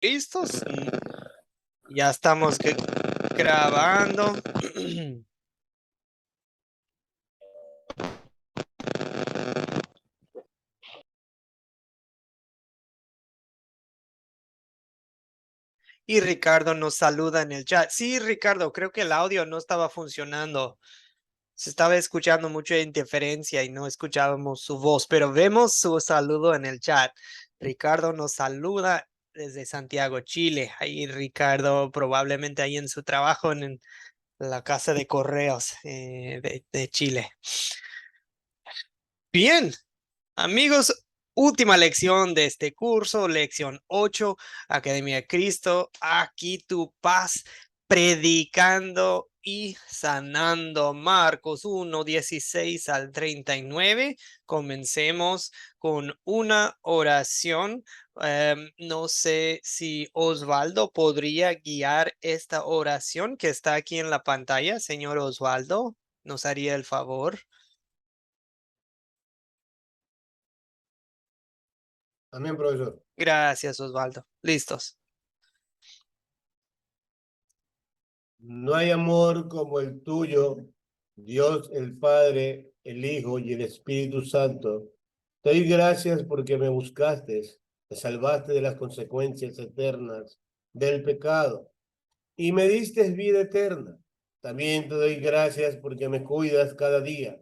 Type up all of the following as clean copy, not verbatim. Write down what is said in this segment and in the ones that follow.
¿Listos? Ya estamos grabando. Y Ricardo nos saluda en el chat. Sí, Ricardo, creo que el audio no estaba funcionando. Se estaba escuchando mucha interferencia y no escuchábamos su voz, pero vemos su saludo en el chat. Ricardo nos saluda desde Santiago, Chile. Ahí Ricardo, probablemente ahí en su trabajo en la casa de correos de Chile. Bien, amigos, última lección de este curso, lección 8, Academia de Cristo, aquí tu paz, predicando y sanando. Marcos 1:16 al 39. Comencemos con una oración. No sé si Osvaldo podría guiar esta oración que está aquí en la pantalla. Señor Osvaldo, ¿nos haría el favor? Amén, profesor. Gracias, Osvaldo. Listos. No hay amor como el tuyo, Dios el Padre, el Hijo y el Espíritu Santo. Te doy gracias porque me buscaste, me salvaste de las consecuencias eternas del pecado y me diste vida eterna. También te doy gracias porque me cuidas cada día.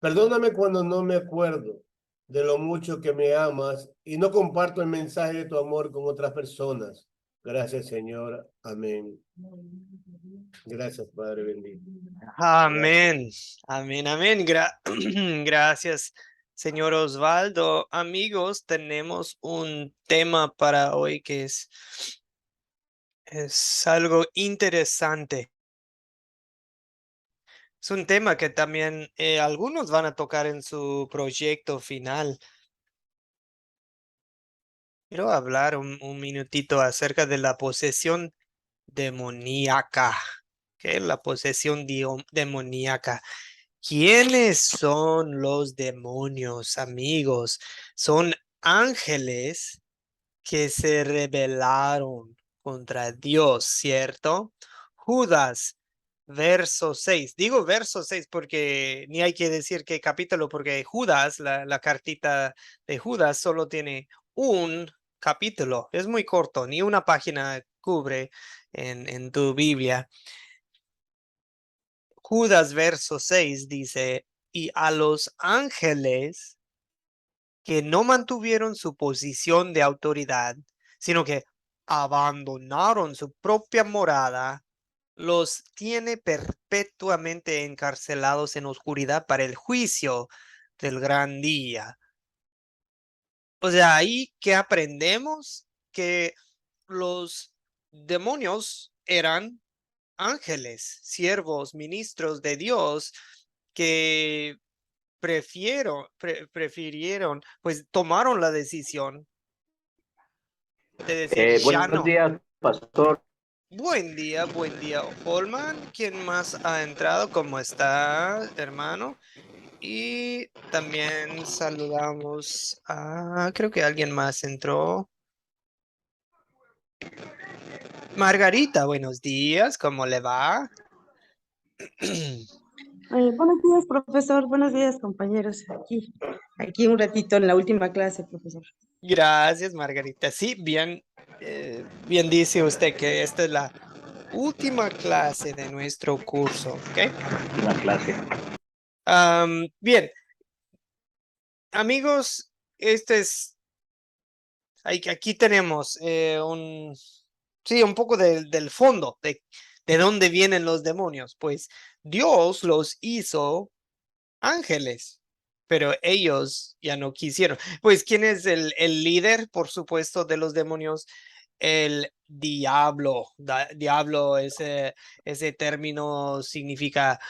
Perdóname cuando no me acuerdo de lo mucho que me amas y no comparto el mensaje de tu amor con otras personas. Gracias, Señor. Amén. Gracias, Padre bendito. Gracias. Amén. Amén, amén. Gracias, señor Osvaldo. Amigos, tenemos un tema para hoy que es algo interesante. Es un tema que también algunos van a tocar en su proyecto final. Quiero hablar un minutito acerca de la posesión demoníaca. ¿Qué es la posesión demoníaca? ¿Quiénes son los demonios, amigos? Son ángeles que se rebelaron contra Dios, ¿cierto? Judas, verso 6. Digo verso 6 porque ni hay que decir qué capítulo, porque Judas, la cartita de Judas solo tiene un capítulo. Es muy corto, ni una página cubre en tu Biblia. Judas verso 6 dice, y a los ángeles que no mantuvieron su posición de autoridad, sino que abandonaron su propia morada, los tiene perpetuamente encarcelados en oscuridad para el juicio del gran día. O sea, ahí que aprendemos que los demonios eran ángeles, siervos, ministros de Dios que prefirieron, pues tomaron la decisión de decir, ya Buenos no. días, pastor. Buen día, Holman. ¿Quién más ha entrado? ¿Cómo está, hermano? Y también saludamos a, creo que alguien más entró. Margarita, buenos días, ¿cómo le va? Buenos días, profesor. Buenos días, compañeros. Aquí un ratito en la última clase, profesor. Gracias, Margarita. Sí, bien dice usted que esta es la última clase de nuestro curso, ¿ok? La clase. Bien, amigos, este es, aquí tenemos sí, un poco del fondo, de dónde vienen los demonios. Pues Dios los hizo ángeles, pero ellos ya no quisieron. Pues, ¿quién es el líder, por supuesto, de los demonios? El diablo. Diablo, ese término significa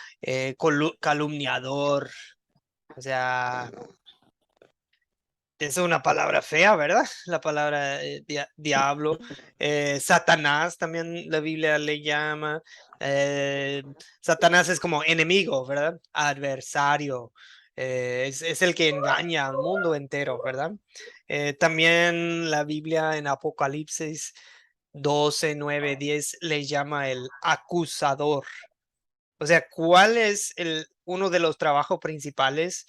calumniador. O sea, es una palabra fea, ¿verdad? La palabra diablo. Satanás también la Biblia le llama. eh, Satanás es como enemigo, ¿verdad? Adversario. Es el que engaña al mundo entero, ¿verdad? También la Biblia en Apocalipsis 12, 9, 10 le llama el acusador. O sea, ¿cuál es uno de los trabajos principales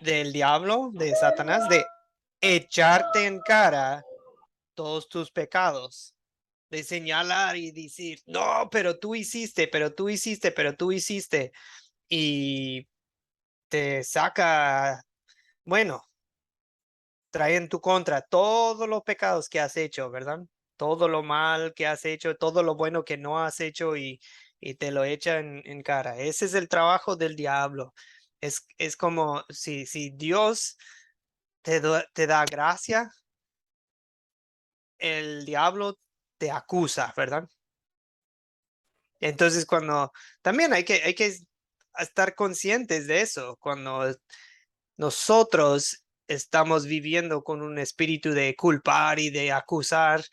del diablo, de Satanás? De echarte en cara todos tus pecados, de señalar y decir, no, pero tú hiciste, pero tú hiciste, pero tú hiciste, y te saca, bueno, trae en tu contra todos los pecados que has hecho, ¿verdad? Todo lo mal que has hecho, todo lo bueno que no has hecho y te lo echa en cara. Ese es el trabajo del diablo. Es como si Dios te da gracia, el diablo te acusa, ¿verdad? Entonces, también hay que estar conscientes de eso, cuando nosotros estamos viviendo con un espíritu de culpar y de acusar,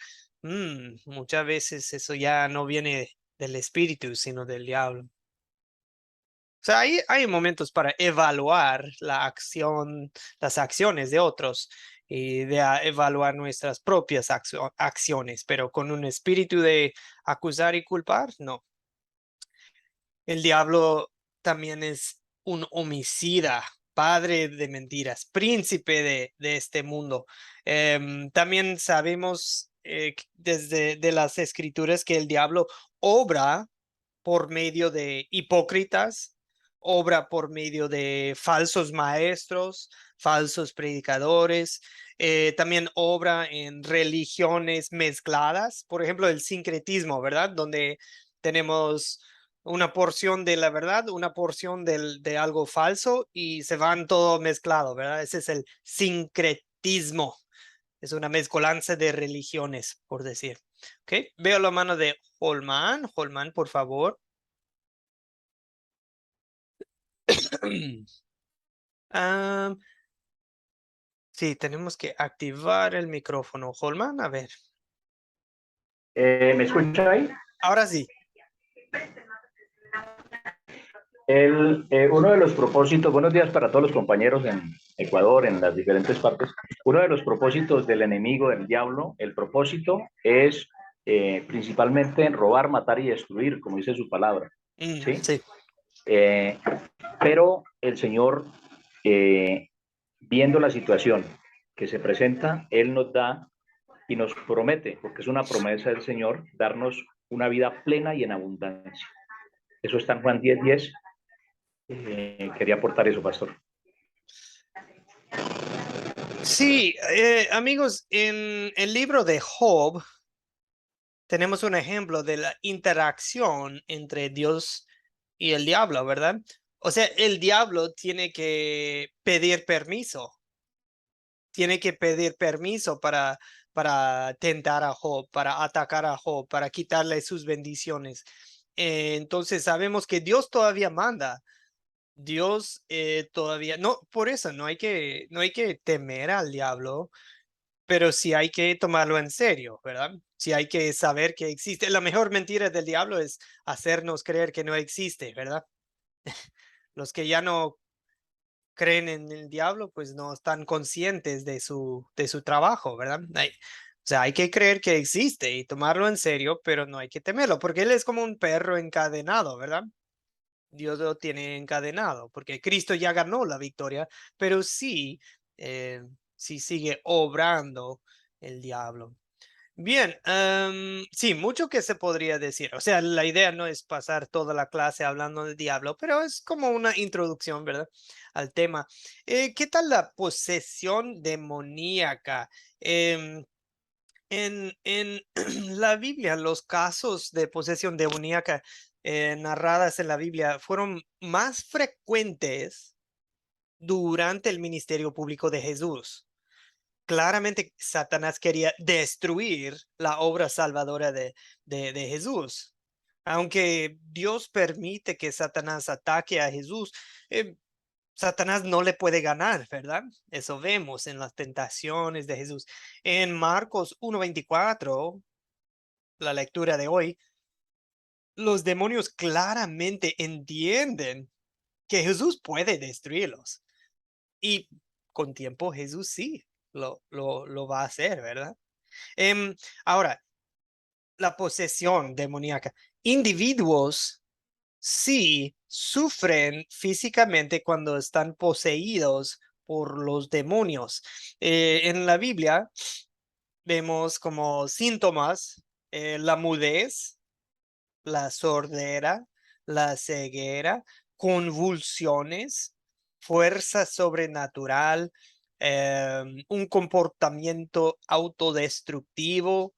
muchas veces eso ya no viene del espíritu, sino del diablo. O sea, hay momentos para evaluar las acciones de otros y evaluar nuestras propias acciones, pero con un espíritu de acusar y culpar, no. El diablo también es un homicida, padre de mentiras, príncipe de este mundo. También sabemos desde de las escrituras que el diablo obra por medio de hipócritas, obra por medio de falsos maestros, falsos predicadores, también obra en religiones mezcladas, por ejemplo, el sincretismo, ¿verdad? Donde tenemos una porción de la verdad, una porción de algo falso y se van todo mezclado, ¿verdad? Ese es el sincretismo. Es una mezcolanza de religiones, por decir. ¿Ok? Veo la mano de Holman. Holman, por favor. Ah, sí, tenemos que activar el micrófono. Holman, a ver. ¿Me escucha ahí? Ahora sí. Uno de los propósitos, buenos días para todos los compañeros en Ecuador, en las diferentes partes. Uno de los propósitos del enemigo, del diablo, el propósito es principalmente robar, matar y destruir, como dice su palabra. ¿Sí? Sí. Pero el Señor, viendo la situación que se presenta, Él nos da y nos promete, porque es una promesa del Señor, darnos una vida plena y en abundancia. Eso está en Juan 10:10. Quería aportar eso, pastor. Sí, amigos, en el libro de Job tenemos un ejemplo de la interacción entre Dios y el diablo, ¿verdad? O sea, el diablo tiene que pedir permiso, para tentar a Job, para atacar a Job, para quitarle sus bendiciones. Entonces sabemos que Dios todavía manda. Dios todavía, no, por eso no hay que temer al diablo, pero sí hay que tomarlo en serio, ¿verdad? Sí hay que saber que existe. La mejor mentira del diablo es hacernos creer que no existe, ¿verdad? Los que ya no creen en el diablo, pues no están conscientes de su trabajo, ¿verdad? O sea, hay que creer que existe y tomarlo en serio, pero no hay que temerlo, porque él es como un perro encadenado, ¿verdad? Dios lo tiene encadenado, porque Cristo ya ganó la victoria, pero sí, sí sigue obrando el diablo. Bien, sí, mucho que se podría decir. O sea, la idea no es pasar toda la clase hablando del diablo, pero es como una introducción, ¿verdad? Al tema. ¿Qué tal la posesión demoníaca? Em, en la Biblia, los casos de posesión demoníaca narradas en la Biblia fueron más frecuentes durante el ministerio público de Jesús. Claramente Satanás quería destruir la obra salvadora de Jesús. Aunque Dios permite que Satanás ataque a Jesús, Satanás no le puede ganar, ¿verdad? Eso vemos en las tentaciones de Jesús. En Marcos 1:24, la lectura de hoy, los demonios claramente entienden que Jesús puede destruirlos. Y con tiempo Jesús sí lo va a hacer, ¿verdad? Ahora, la posesión demoníaca. Individuos sí sufren físicamente cuando están poseídos por los demonios. En la Biblia vemos como síntomas la mudez, la sordera, la ceguera, convulsiones, fuerza sobrenatural, un comportamiento autodestructivo.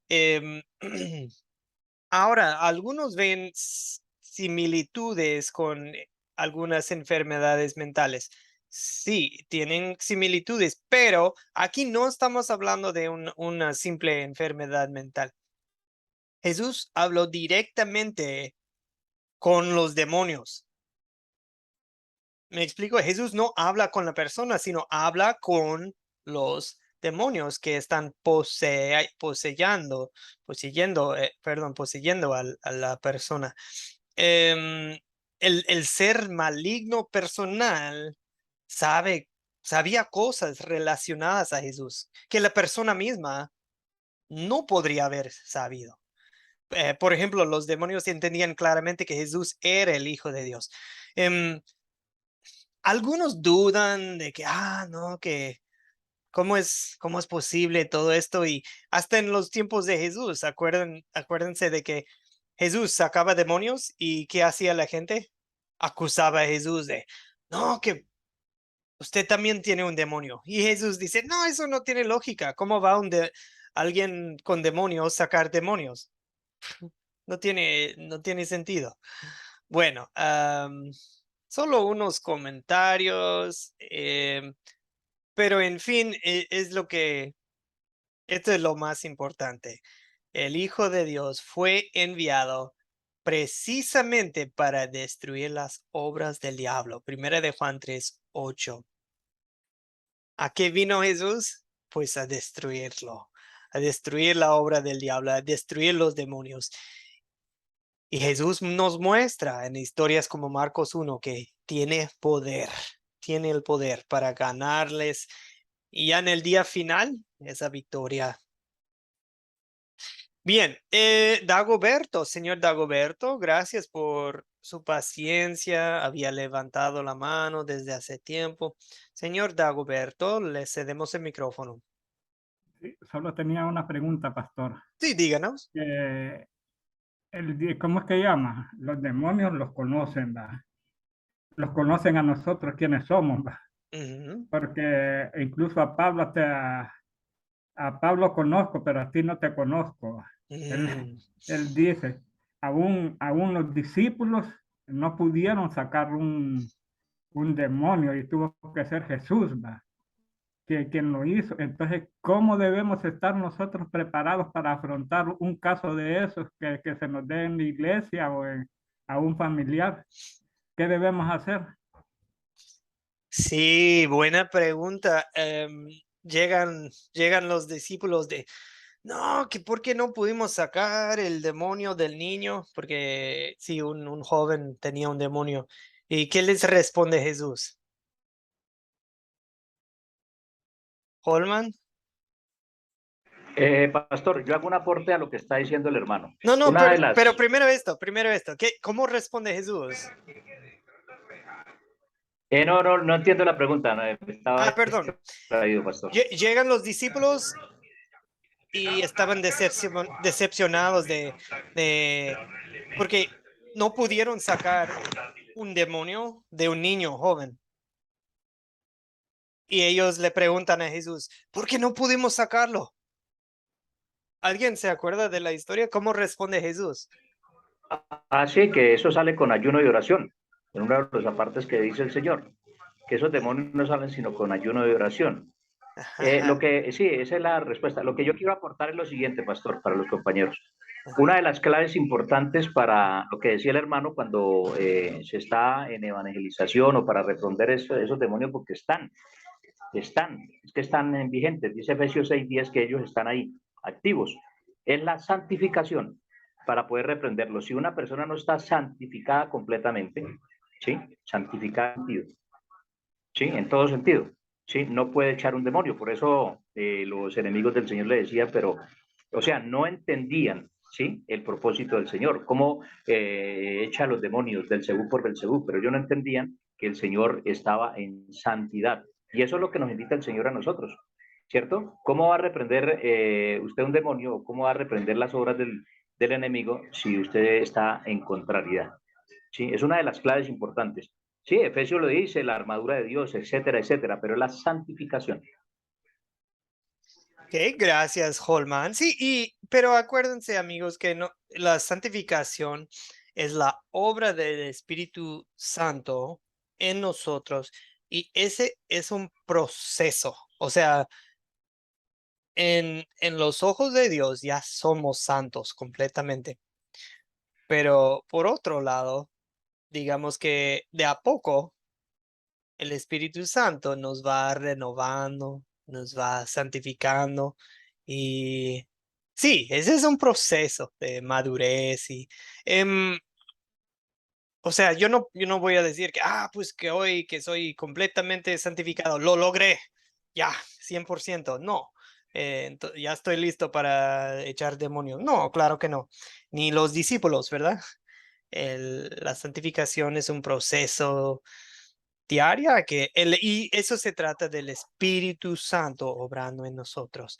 em, Ahora, algunos ven similitudes con algunas enfermedades mentales. Sí, tienen similitudes, pero aquí no estamos hablando de una simple enfermedad mental. Jesús habló directamente con los demonios. Me explico, Jesús no habla con la persona, sino habla con los demonios que están poseyendo a la persona. Em, el ser maligno personal sabía cosas relacionadas a Jesús que la persona misma no podría haber sabido. Por ejemplo, los demonios entendían claramente que Jesús era el Hijo de Dios. Em, Algunos dudan de que, no, que cómo es posible todo esto, y hasta en los tiempos de Jesús, acuérdense de que Jesús sacaba demonios y ¿qué hacía la gente? Acusaba a Jesús de, no, que usted también tiene un demonio. Y Jesús dice, no, eso no tiene lógica. ¿Cómo va alguien con demonios sacar demonios? No tiene sentido. Bueno, solo unos comentarios, pero en fin, esto es lo más importante. El Hijo de Dios fue enviado precisamente para destruir las obras del diablo. Primera de Juan 3:8. ¿A qué vino Jesús? Pues a destruirlo, a destruir la obra del diablo, a destruir los demonios. Y Jesús nos muestra en historias como Marcos 1 que tiene el poder para ganarles, y ya en el día final, esa victoria. Bien, señor Dagoberto, gracias por su paciencia. Había levantado la mano desde hace tiempo. Señor Dagoberto, le cedemos el micrófono. Sí, solo tenía una pregunta, pastor. Sí, díganos. ¿Cómo es que llama? Los demonios los conocen, ¿va? Los conocen a nosotros quienes somos, ¿va? Ujú, Porque incluso a Pablo conozco, pero a ti no te conozco, ¿va? ujú. Él dice, aún los discípulos no pudieron sacar un demonio y tuvo que ser Jesús, ¿va? Quien lo hizo. Entonces, ¿cómo debemos estar nosotros preparados para afrontar un caso de esos que se nos dé en la iglesia o a un familiar? ¿Qué debemos hacer? Sí, buena pregunta. Llegan los discípulos de, no, que por qué no pudimos sacar el demonio del niño, porque sí, un joven tenía un demonio. ¿Y qué les responde Jesús? Holman. Pastor, yo hago un aporte a lo que está diciendo el hermano. No, Una de pero las... primero esto. ¿Cómo responde Jesús? no entiendo la pregunta. No, estaba Perdón. distraído, pastor. Llegan los discípulos y estaban decepcionados porque no pudieron sacar un demonio de un niño joven. Y ellos le preguntan a Jesús, ¿por qué no pudimos sacarlo? ¿Alguien se acuerda de la historia? ¿Cómo responde Jesús? Sí, que eso sale con ayuno y oración. En uno de los apartes que dice el Señor, que esos demonios no salen sino con ayuno y oración. Sí, esa es la respuesta. Lo que yo quiero aportar es lo siguiente, pastor, para los compañeros. Una de las claves importantes para lo que decía el hermano cuando se está en evangelización o para responder esos demonios, porque están vigentes. Dice Efesios 6:10 que ellos están ahí, activos. Es la santificación para poder reprenderlos. Si una persona no está santificada completamente, ¿sí? Santificada en sentido, ¿sí? En todo sentido, ¿sí? No puede echar un demonio. Por eso los enemigos del Señor le decían, pero, o sea, no entendían ¿sí? El propósito del Señor, cómo echa a los demonios del Belcebú por Belcebú, pero ellos no entendían que el Señor estaba en santidad. Y eso es lo que nos invita el Señor a nosotros, ¿cierto? ¿Cómo va a reprender usted un demonio o cómo va a reprender las obras del enemigo si usted está en contrariedad? ¿Sí? Es una de las claves importantes. Sí, Efesios lo dice, la armadura de Dios, etcétera, etcétera, pero la santificación. Ok, gracias, Holman. Sí, pero acuérdense, amigos, que no, la santificación es la obra del Espíritu Santo en nosotros y ese es un proceso. O sea, en los ojos de Dios ya somos santos completamente. Pero por otro lado, digamos que de a poco el Espíritu Santo nos va renovando, nos va santificando y sí, ese es un proceso de madurez y o sea, yo no voy a decir que, pues que hoy que soy completamente santificado, lo logré, ya, 100%, no, ya estoy listo para echar demonios. No, claro que no, ni los discípulos, ¿verdad? La santificación es un proceso diaria y eso se trata del Espíritu Santo obrando en nosotros.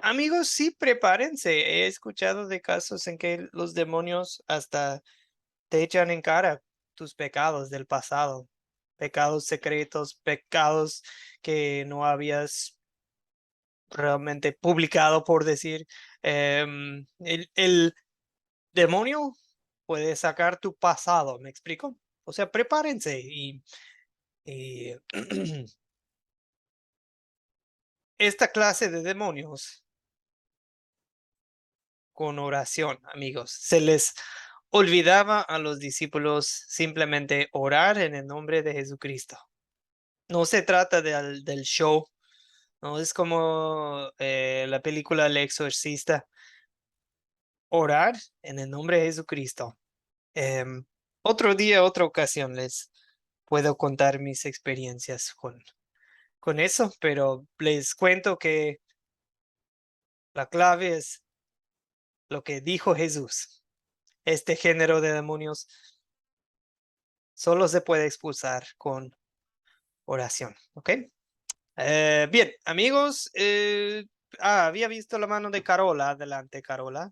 Amigos, sí, prepárense. He escuchado de casos en que los demonios hasta te echan en cara tus pecados del pasado, pecados secretos, pecados que no habías realmente publicado, por decir. El demonio puede sacar tu pasado, ¿me explico? O sea, prepárense y esta clase de demonios con oración, amigos. Se les olvidaba a los discípulos simplemente orar en el nombre de Jesucristo. No se trata del show, no es como la película El Exorcista. Orar en el nombre de Jesucristo. Em, Otro día, otra ocasión les puedo contar mis experiencias con eso, pero les cuento que la clave es lo que dijo Jesús. Este género de demonios solo se puede expulsar con oración, ¿ok? Bien, amigos, había visto la mano de Carola. Adelante, Carola.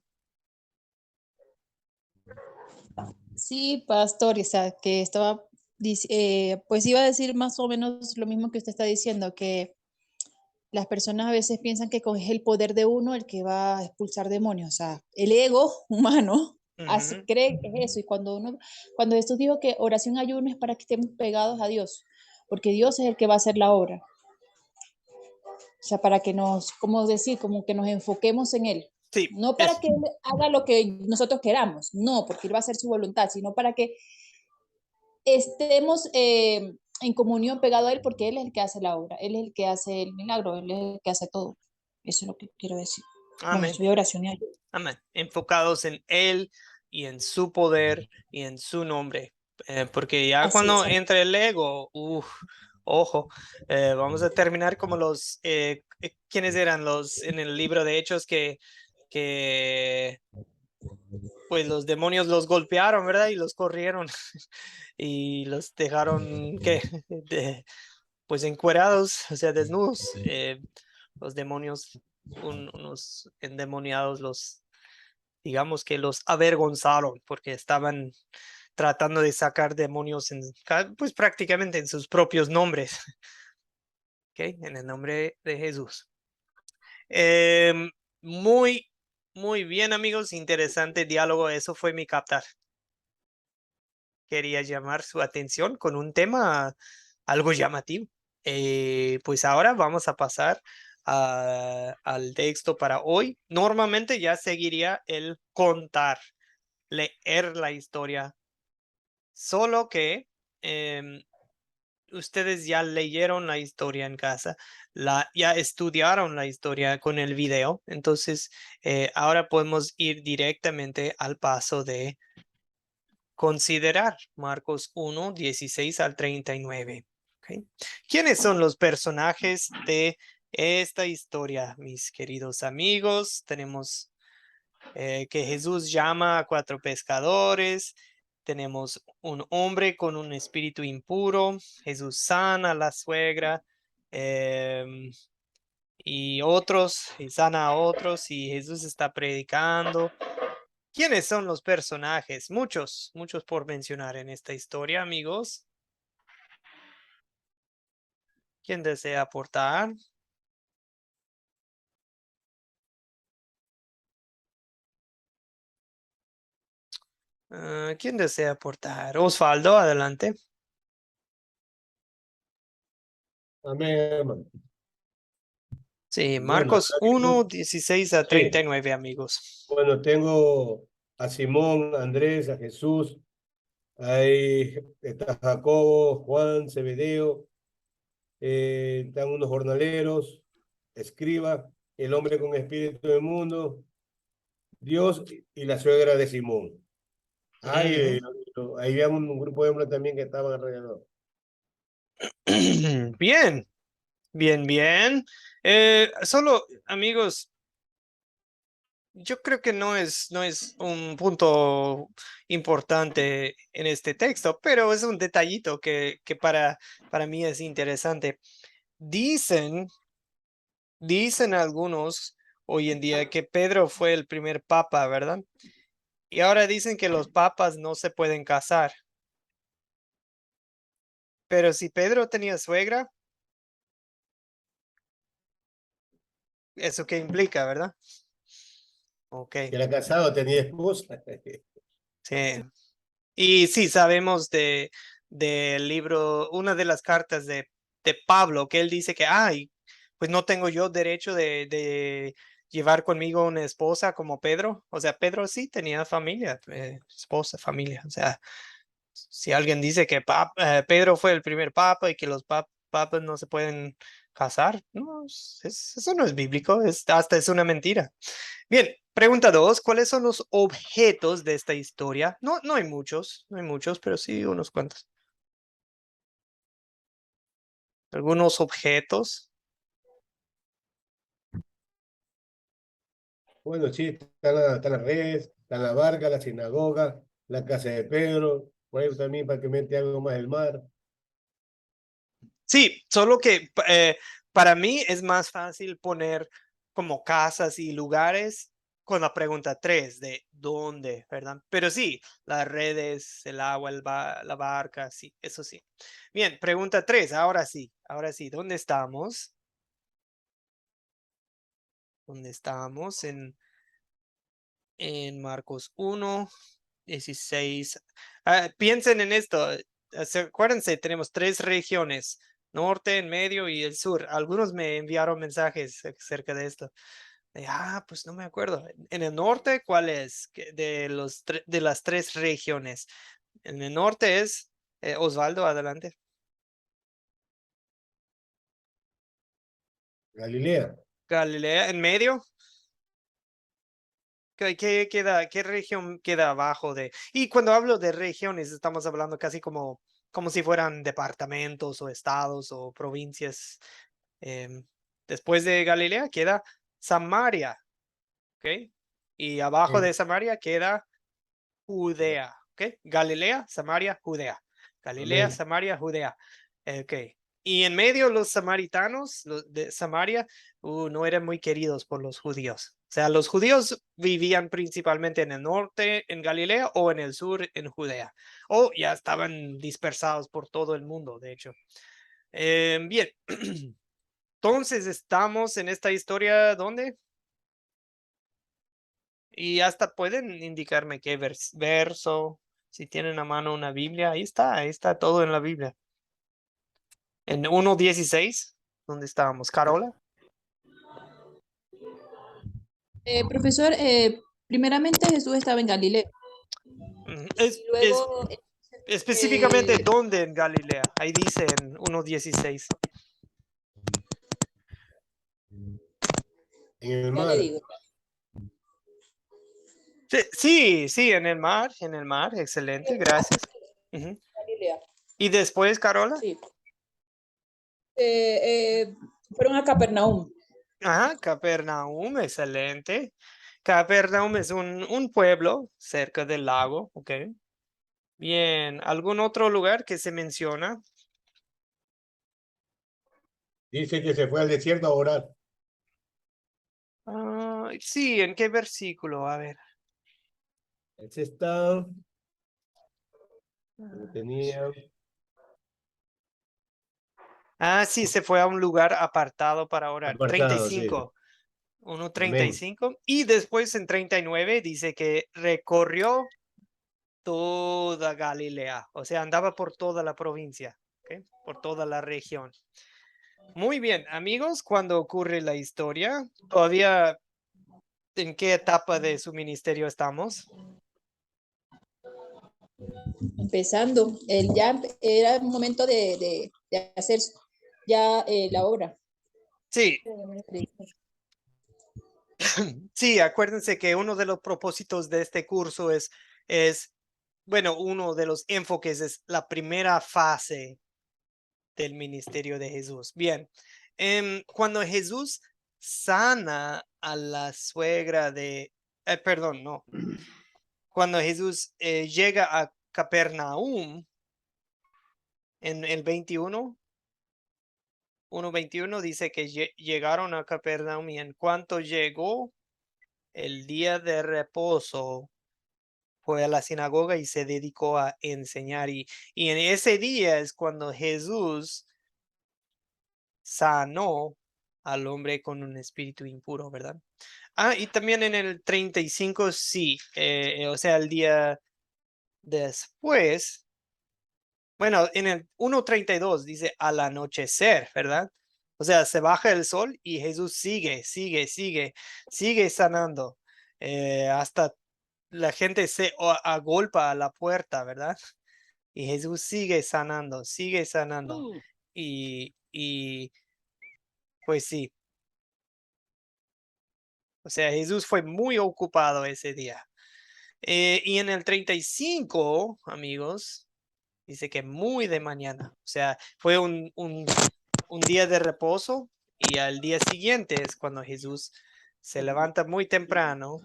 Sí, pastor, o sea, que estaba, pues iba a decir más o menos lo mismo que usted está diciendo, que las personas a veces piensan que es el poder de uno el que va a expulsar demonios, o sea, el ego humano Ujú. cree que es eso, y cuando Jesús dijo que oración y ayuno es para que estemos pegados a Dios, porque Dios es el que va a hacer la obra, o sea, para que nos, como decir, como que nos enfoquemos en Él. Sí, No para es, que Él haga lo que nosotros queramos, no, porque Él va a hacer su voluntad, sino para que estemos en comunión pegado a Él, porque Él es el que hace la obra, Él es el que hace el milagro, Él es el que hace todo. Eso es lo que quiero decir. Con amén, su oración y ayuda. amén. Enfocados en Él y en su poder y en su nombre. Porque ya Así cuando es. entra el ego, ojo, vamos a terminar como ¿quiénes eran los en el libro de Hechos que pues los demonios los golpearon, ¿verdad? Y los corrieron y los dejaron, ¿qué? Pues encuerados, o sea, desnudos. Los demonios, unos endemoniados, digamos que los avergonzaron porque estaban tratando de sacar demonios pues prácticamente en sus propios nombres, ¿ok? En el nombre de Jesús. Em, muy, muy bien, amigos, interesante diálogo, eso fue mi captar. Quería llamar su atención con un tema algo llamativo. Pues ahora vamos a pasar al texto para hoy. Normalmente ya seguiría el contar, leer la historia, solo que ustedes ya leyeron la historia en casa, ya estudiaron la historia con el video, entonces ahora podemos ir directamente al paso de considerar Marcos 1, 16 al 39. ¿Okay? ¿Quiénes son los personajes de esta historia, mis queridos amigos. Tenemos que Jesús llama a 4 pescadores. Tenemos un hombre con un espíritu impuro. Jesús sana a la suegra. Y sana a otros, y Jesús está predicando. ¿Quiénes son los personajes? Muchos por mencionar en esta historia, amigos. ¿Quién desea aportar? ¿Quién desea aportar? Osvaldo, adelante. Amén, hermano. Sí, Bueno, Marcos acá 1, tengo- 16 a sí, 39, amigos. bueno, tengo a Simón, a Andrés, a Jesús, ahí está Jacobo, Juan, Zebedeo, están unos jornaleros, escriba, el hombre con espíritu del mundo, Dios y la suegra de Simón. Ahí, ahí había un grupo de hombres también que estaban alrededor. Bien, bien. Solo, amigos, yo creo que no es un punto importante en este texto, pero es un detallito que para mí es interesante. Dicen algunos hoy en día que Pedro fue el primer papa, ¿verdad? Y ahora dicen que los papas no se pueden casar. Pero si Pedro tenía suegra, ¿eso qué implica, verdad? Ok, Que era casado, tenía esposa. sí. Y sí, sabemos del libro, una de las cartas de Pablo, que él dice que, ay, pues no tengo yo derecho de llevar conmigo una esposa como Pedro. O sea, Pedro sí tenía familia, esposa, familia. O sea, si alguien dice que Pedro fue el primer papa y que los papas no se pueden casar, no, eso no es bíblico, hasta es una mentira. Bien, pregunta 2. ¿Cuáles son los objetos de esta historia? No hay muchos, pero sí unos cuantos. Algunos objetos. Bueno, sí, están las redes, están la barca, la sinagoga, la casa de Pedro, por ahí también para que mete algo más el mar. Sí, solo que para mí es más fácil poner como casas y lugares con la pregunta 3 de dónde, ¿verdad? Pero sí, las redes, el agua, la barca, sí, eso sí. Bien, pregunta 3, ahora sí, ¿dónde estamos? ¿Dónde estamos? En Marcos 1, 16. Piensen en esto. Acuérdense, tenemos 3 regiones, norte, en medio y el sur. Algunos me enviaron mensajes acerca de esto. Pues no me acuerdo. En el norte, ¿cuál es? De las 3 regiones. En el norte es Osvaldo, adelante. Galilea, Galilea, en medio. ¿Qué región queda abajo de? Y cuando hablo de regiones, estamos hablando casi como si fueran departamentos o estados o provincias. Em, Después de Galilea queda Samaria, ¿ok? Y abajo de Samaria queda Judea, ¿ok? Galilea, Samaria, Judea. Galilea, amén. Samaria, Judea. Ok. Y en medio los samaritanos, los de Samaria, no eran muy queridos por los judíos. O sea, los judíos vivían principalmente en el norte, en Galilea, o en el sur, en Judea. O ya estaban dispersados por todo el mundo, de hecho. Bien. Entonces estamos en esta historia, ¿dónde? Y hasta pueden indicarme qué verso, si tienen a mano una Biblia, ahí está todo en la Biblia. En 1:16, ¿dónde estábamos? Carola. Profesor, primeramente Jesús estaba en Galilea. Luego, Específicamente, ¿dónde en Galilea? Ahí dice en 1:16. En el ya mar, le digo, Sí, en el mar, excelente, gracias. Ujú. Galilea, Y después, Carola. sí. Fueron a Capernaum. Ajá, Capernaum, excelente. Capernaum es un pueblo cerca del lago, ¿ok? Bien, ¿algún otro lugar que se menciona? Dice que se fue al desierto a orar. Ah, sí, ¿en qué versículo? A ver. Ese está, lo tenía. Ah, sí, se fue a un lugar apartado para orar. Apartado, sí. 35. 1:35. Amén. Y después en 39 dice que recorrió toda Galilea. O sea, andaba por toda la provincia, ¿ok? Por toda la región. Muy bien, amigos, ¿cuándo ocurre la historia? ¿Todavía en qué etapa de su ministerio estamos? Empezando, ya era el momento de hacer ya la obra. Sí, sí, acuérdense que uno de los propósitos de este curso bueno, uno de los enfoques es la primera fase del ministerio de Jesús. Bien, cuando Jesús sana a la suegra perdón, no, cuando Jesús llega a Capernaum en el 1:21 dice que llegaron a Capernaum y en cuanto llegó el día de reposo, fue a la sinagoga y se dedicó a enseñar. Y en ese día es cuando Jesús sanó al hombre con un espíritu impuro, ¿verdad? Ah, y también en el 35, sí, o sea, el día después, bueno, en el 1:32 dice al anochecer, ¿verdad? O sea, se baja el sol y Jesús sigue sanando, hasta la gente se agolpa a la puerta, ¿verdad? Y Jesús sigue sanando. Y pues sí, o sea, Jesús fue muy ocupado ese día. Y en el 35, amigos, dice que muy de mañana, o sea, fue un día de reposo y al día siguiente es cuando Jesús se levanta muy temprano,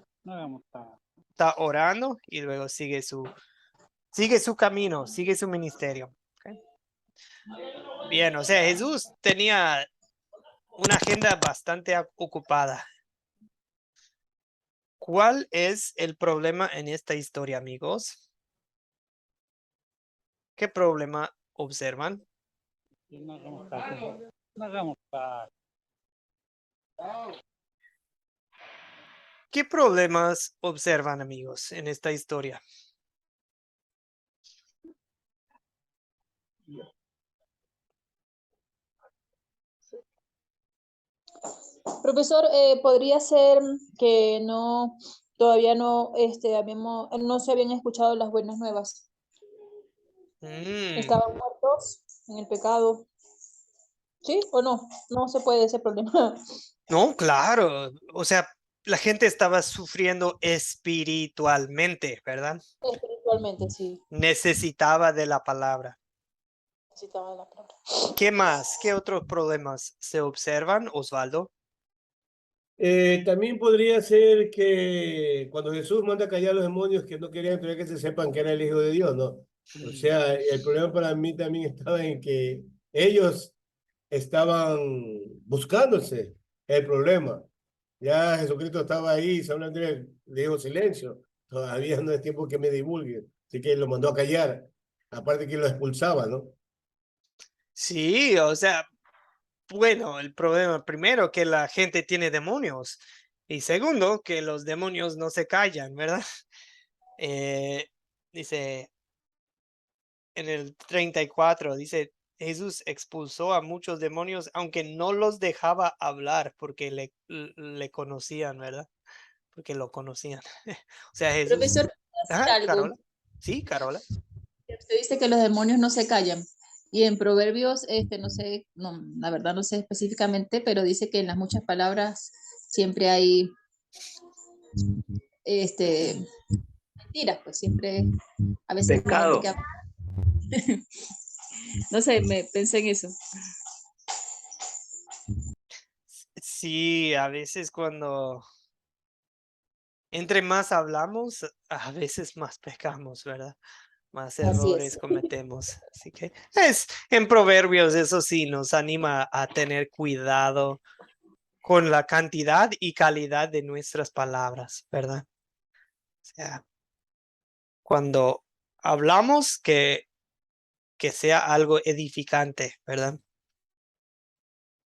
está orando y luego sigue su camino, sigue su ministerio. ¿Ok? Bien, o sea, Jesús tenía una agenda bastante ocupada. ¿Cuál es el problema en esta historia, amigos? ¿Qué problema observan? ¿Qué problemas observan, amigos, en esta historia? Profesor, podría ser que todavía no se habían escuchado las buenas nuevas. Mm, Estaban muertos en el pecado. ¿Sí o no? No se puede ese problema. no, claro. O sea, la gente estaba sufriendo espiritualmente, ¿verdad? Espiritualmente, sí. Necesitaba de la palabra. Necesitaba la palabra. ¿Qué más? ¿Qué otros problemas se observan, Osvaldo? También podría ser que cuando Jesús manda a callar a los demonios que no querían todavía que se sepan que era el Hijo de Dios, ¿no? O sea, el problema para mí también estaba en que ellos estaban buscándose el problema. Ya Jesucristo estaba ahí, San Andrés le dijo silencio, todavía no es tiempo que me divulgue, así que lo mandó a callar, aparte que lo expulsaba, ¿no? Sí, o sea, bueno, el problema primero que la gente tiene demonios y segundo que los demonios no se callan, ¿verdad? Eh, dice en el 34, dice, Jesús expulsó a muchos demonios, aunque no los dejaba hablar porque le conocían, ¿verdad? Porque lo conocían. O sea, Jesús. Profesor, ¿puedo decir Ajá, algo? Carola. Sí, Carola. Usted dice que los demonios no se callan. Y en Proverbios, no sé, no, la verdad no sé específicamente, pero dice que en las muchas palabras siempre hay mentiras, pues siempre, a veces la gente Pecado. que no sé, me pensé en eso. Sí, a veces cuando entre más hablamos, a veces más pecamos, ¿verdad? Más Así errores es. cometemos. Así que es en Proverbios, eso sí, nos anima a tener cuidado con la cantidad y calidad de nuestras palabras, ¿verdad? O sea, cuando hablamos que sea algo edificante, ¿verdad?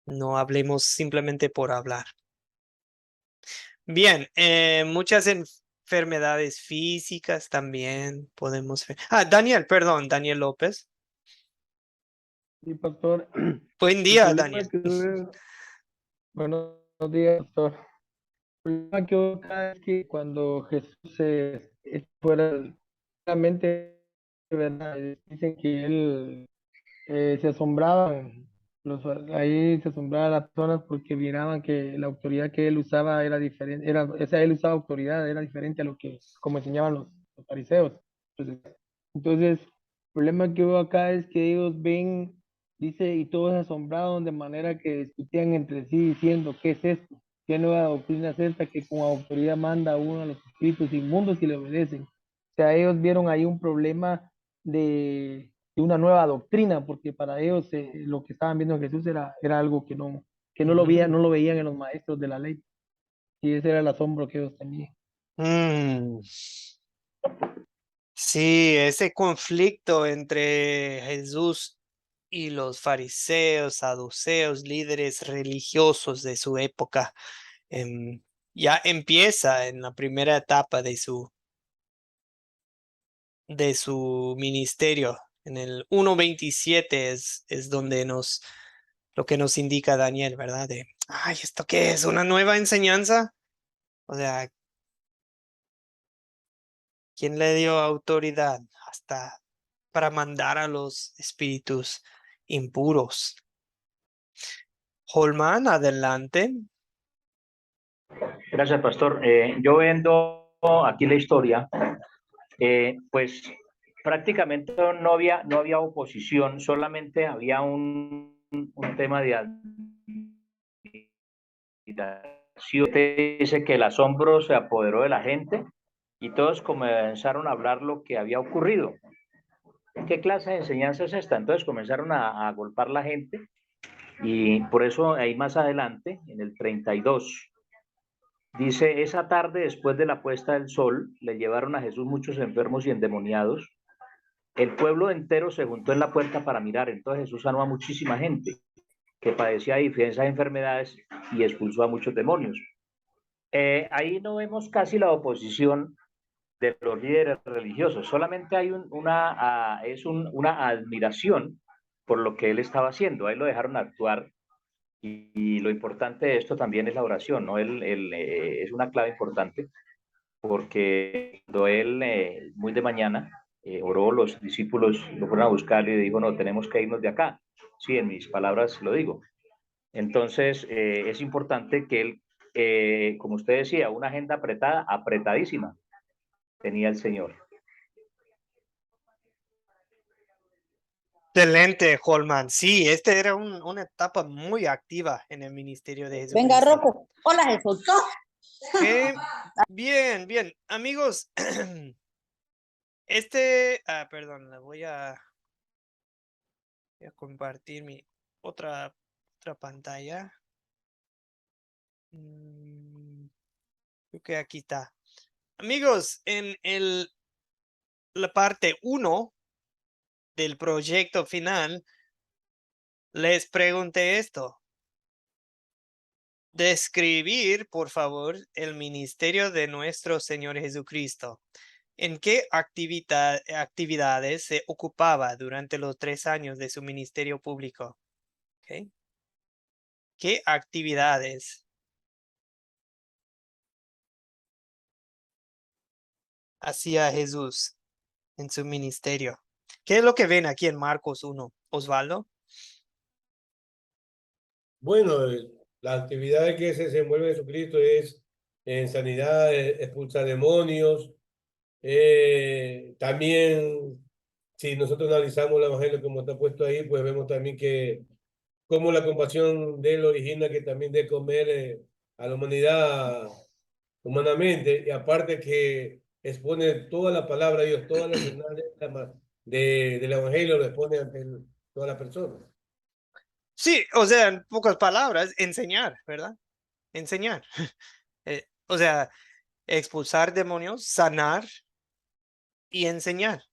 No hablemos simplemente por hablar. Bien, muchas enfermedades físicas también podemos ver. Ah, Daniel, perdón, Daniel López. Sí, pastor. Buen El día, problema Daniel. que veo, buenos días, pastor. El problema que veo acá es que cuando Jesús fuera realmente, ¿verdad? Dicen que él se asombraban, ahí se asombraban las personas porque miraban que la autoridad que él usaba era diferente, él usaba autoridad, era diferente a lo que, como enseñaban los fariseos. Entonces, el problema que veo acá es que ellos ven, dice, y todos se asombraron de manera que discutían entre sí diciendo, ¿qué es esto? ¿Qué nueva doctrina es esta que con autoridad manda a uno a los espíritus inmundos y le obedecen? O sea, ellos vieron ahí un problema de una nueva doctrina, porque para ellos lo que estaban viendo en Jesús era algo que no lo veían, no lo veían en los maestros de la ley. Y ese era el asombro que ellos tenían. Mm, sí, ese conflicto entre Jesús y los fariseos, saduceos, líderes religiosos de su época, ya empieza en la primera etapa de su ministerio. En el 1:27 es donde lo que nos indica Daniel, ¿verdad? Ay, ¿esto qué es? ¿Una nueva enseñanza? O sea, ¿quién le dio autoridad hasta para mandar a los espíritus impuros? Holman, adelante. Gracias, pastor. Yo vendo aquí la historia, pues prácticamente no había oposición, solamente había un tema de admiración. Usted dice que el asombro se apoderó de la gente y todos comenzaron a hablar lo que había ocurrido. ¿Qué clase de enseñanza es esta? Entonces comenzaron a golpear la gente y por eso ahí más adelante, en el 32, dice, esa tarde después de la puesta del sol, le llevaron a Jesús muchos enfermos y endemoniados. El pueblo entero se juntó en la puerta para mirar. Entonces Jesús sanó a muchísima gente que padecía diferentes enfermedades y expulsó a muchos demonios. Ahí no vemos casi la oposición de los líderes religiosos, solamente hay una admiración por lo que él estaba haciendo. Ahí lo dejaron actuar y lo importante de esto también es la oración, ¿no? Es una clave importante porque cuando él, muy de mañana, oró, los discípulos lo fueron a buscar y dijo, no, tenemos que irnos de acá. Sí, en mis palabras lo digo. Entonces, es importante que él, como usted decía, una agenda apretada, apretadísima, tenía el Señor. Excelente, Holman. Sí, este era una etapa muy activa en el ministerio de Venga, Jesucristo. Rocco. Hola, Jesús. Ok, bien, bien. Amigos, perdón, voy a compartir mi otra pantalla. Creo que aquí está. Amigos, en la parte 1 del proyecto final, les pregunté esto. Describir, por favor, el ministerio de nuestro Señor Jesucristo. ¿En qué actividades se ocupaba durante los 3 años de su ministerio público? ¿Okay? ¿Qué actividades hacía Jesús en su ministerio? ¿Qué es lo que ven aquí en Marcos 1, Osvaldo? Bueno, la actividad que se desenvuelve Jesucristo es en sanidad, expulsar demonios. También, si nosotros analizamos el evangelio como está puesto ahí, pues vemos también que cómo la compasión de él origina que también de comer a la humanidad humanamente, y aparte que expone toda la palabra de Dios, toda la enseñanza del Evangelio lo expone ante toda la persona. Sí, o sea, en pocas palabras, enseñar, ¿verdad? Enseñar. O sea, expulsar demonios, sanar y enseñar.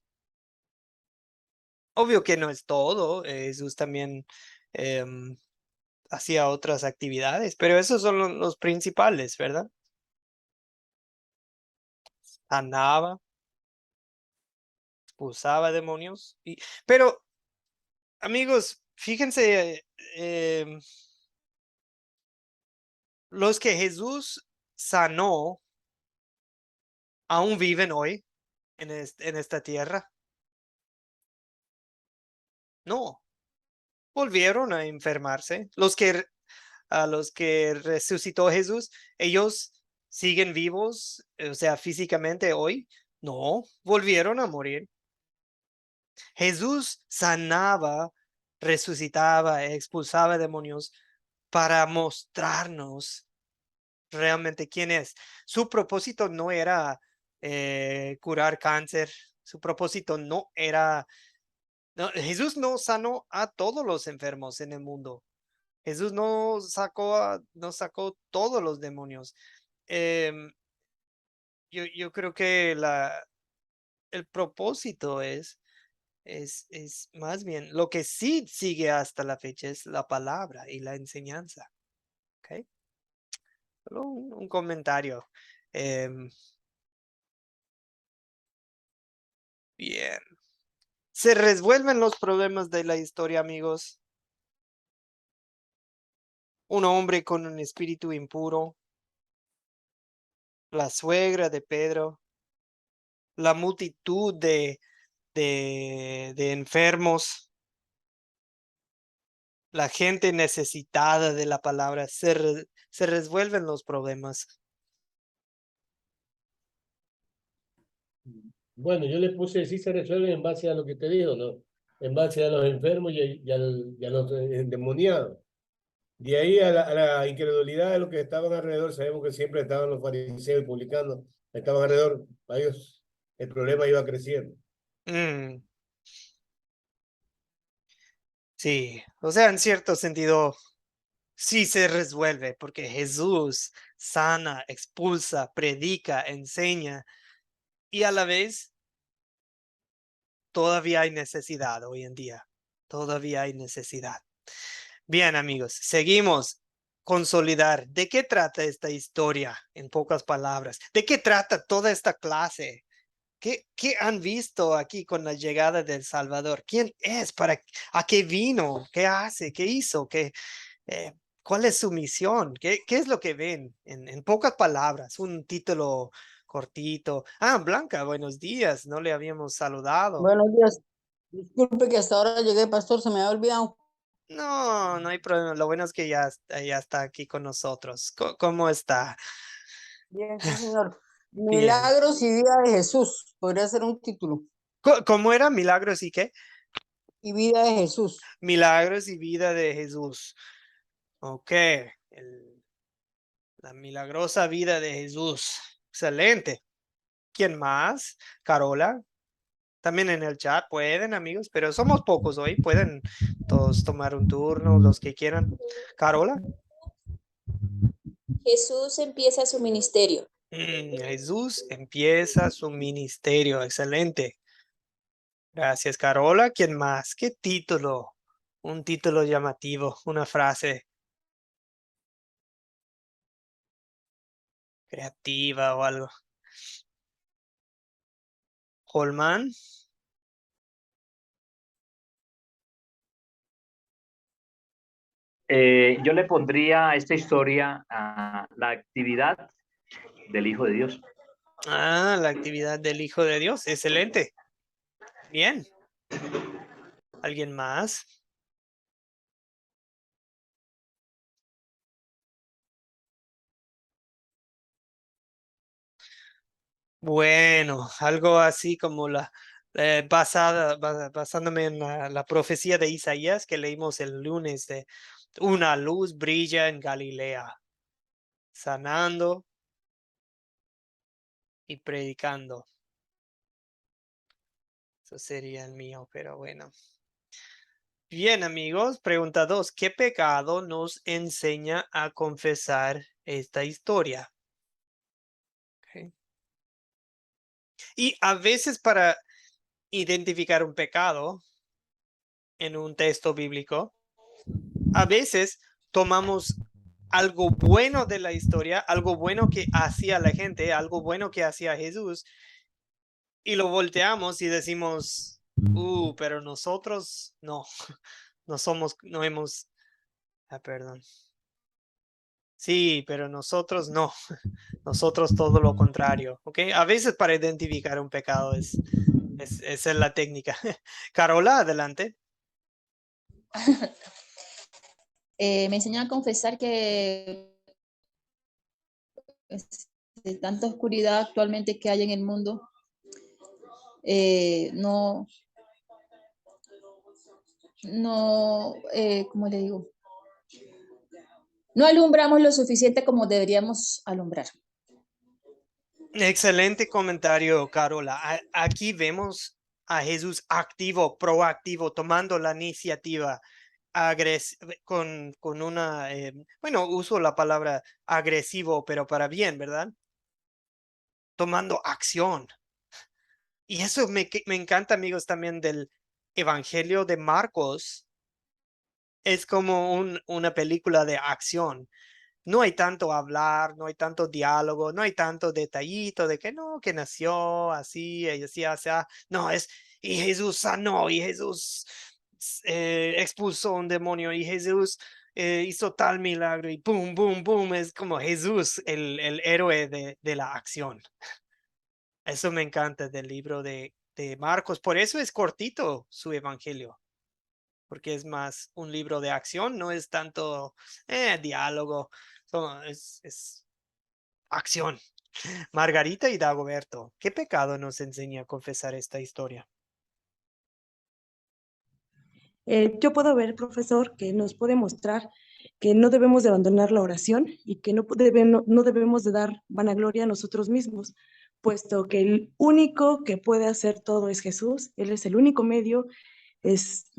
Obvio que no es todo, Jesús también em, hacía otras actividades, pero esos son los principales, ¿verdad? Sanaba, expulsaba demonios. Pero, amigos, fíjense, los que Jesús sanó aún viven hoy en esta tierra. No, volvieron a enfermarse. A los que resucitó Jesús, ellos siguen vivos, o sea, físicamente hoy. No, volvieron a morir. Jesús sanaba, resucitaba, expulsaba demonios para mostrarnos realmente quién es. Su propósito no era curar cáncer, su propósito no era... no, Jesús no sanó a todos los enfermos en el mundo. Jesús no sacó todos los demonios. Em, yo creo que el propósito es más bien lo que sí sigue hasta la fecha es la palabra y la enseñanza. ¿Ok? Solo un comentario. Em, bien. Se resuelven los problemas de la historia, amigos. Un hombre con un espíritu impuro, la suegra de Pedro, la multitud de enfermos, la gente necesitada de la palabra, se resuelven los problemas. Bueno, yo le puse, sí se resuelve en base a lo que te digo, ¿no? En base a los enfermos y a los endemoniados. De ahí a la incredulidad de los que estaban alrededor, sabemos que siempre estaban los fariseos y publicanos, estaban alrededor, a ellos el problema iba creciendo. Mm, sí, o sea, en cierto sentido, sí se resuelve porque Jesús sana, expulsa, predica, enseña y a la vez todavía hay necesidad hoy en día. Todavía hay necesidad. Bien, amigos, seguimos. Consolidar. ¿De qué trata esta historia? En pocas palabras. ¿De qué trata toda esta clase? ¿Qué han visto aquí con la llegada del Salvador? ¿Quién es? ¿A qué vino? ¿Qué hace? ¿Qué hizo? Eh, ¿Cuál es su misión? ¿Qué es lo que ven? En pocas palabras, un título cortito. Ah, Blanca, buenos días. No le habíamos saludado. Buenos días. Disculpe que hasta ahora llegué, pastor, se me había olvidado. No, no hay problema. Lo bueno es que ya está aquí con nosotros. ¿Cómo está? Bien, sí, señor. Bien. Milagros y vida de Jesús. Podría ser un título. ¿Cómo era? ¿Milagros y qué? Y vida de Jesús. Milagros y vida de Jesús. Ok. La milagrosa vida de Jesús. Excelente. ¿Quién más? Carola. También en el chat pueden, amigos, pero somos pocos hoy. Pueden todos tomar un turno, los que quieran. Carola. Jesús empieza su ministerio. Jesús empieza su ministerio. Excelente. Gracias, Carola. ¿Quién más? ¿Qué título? Un título llamativo, una frase creativa o algo. Holman. Yo le pondría a esta historia a la actividad del Hijo de Dios. Ah, la actividad del Hijo de Dios. Excelente. Bien. ¿Alguien más? Bueno, algo así como basándome en la profecía de Isaías que leímos el lunes de una luz brilla en Galilea, sanando y predicando. Eso sería el mío, pero bueno. Bien, amigos, pregunta 2. ¿Qué pecado nos enseña a confesar esta historia? Okay. Y a veces para identificar un pecado en un texto bíblico, a veces tomamos algo bueno de la historia, algo bueno que hacía la gente, algo bueno que hacía Jesús, y lo volteamos y decimos, pero nosotros no, no somos, no hemos, perdón. Sí, pero nosotros no, nosotros todo lo contrario, ¿ok? A veces para identificar un pecado esa es la técnica. Carola, adelante. Me enseñó a confesar que de tanta oscuridad actualmente que hay en el mundo, no, ¿cómo le digo? No alumbramos lo suficiente como deberíamos alumbrar. Excelente comentario, Carola. Aquí vemos a Jesús activo, proactivo, tomando la iniciativa con una, bueno, uso la palabra agresivo, pero para bien, ¿verdad? Tomando acción. Y eso me encanta, amigos, también del Evangelio de Marcos. Es como una película de acción. No hay tanto hablar, no hay tanto diálogo, no hay tanto detallito de que no, que nació así, y así, así. No, y Jesús sanó, y Jesús expulsó un demonio, y Jesús hizo tal milagro, y boom, boom, boom. Es como Jesús, el héroe de la acción. Eso me encanta del libro de Marcos. Por eso es cortito su evangelio, porque es más un libro de acción, no es tanto diálogo, es acción. Margarita y Dagoberto, ¿qué pecado nos enseña a confesar esta historia? Yo puedo ver, profesor, que nos puede mostrar que no debemos de abandonar la oración y que no debemos de dar vanagloria a nosotros mismos, puesto que el único que puede hacer todo es Jesús. Él es el único medio, pues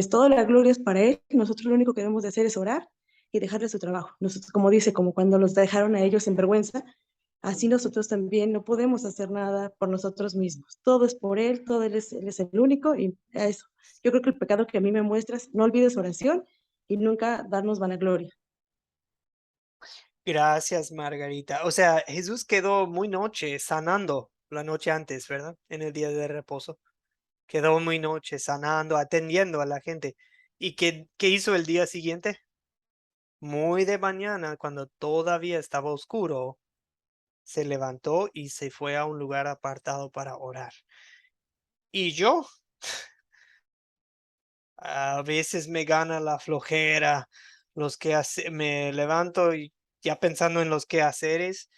toda la gloria es para Él. Nosotros lo único que debemos de hacer es orar y dejarle su trabajo. Nosotros, como dice, como cuando los dejaron a ellos en vergüenza, así nosotros también no podemos hacer nada por nosotros mismos. Todo es por Él, Él es el único y a eso. Yo creo que el pecado que a mí me muestras, no olvides oración y nunca darnos vanagloria. Gracias, Margarita. O sea, Jesús quedó muy noche sanando la noche antes, ¿verdad? En el día de reposo. Quedó muy noche sanando, atendiendo a la gente. ¿Y qué hizo el día siguiente? Muy de mañana, cuando todavía estaba oscuro, se levantó y se fue a un lugar apartado para orar. Y yo, a veces me gana la flojera, me levanto y ya pensando en los quehaceres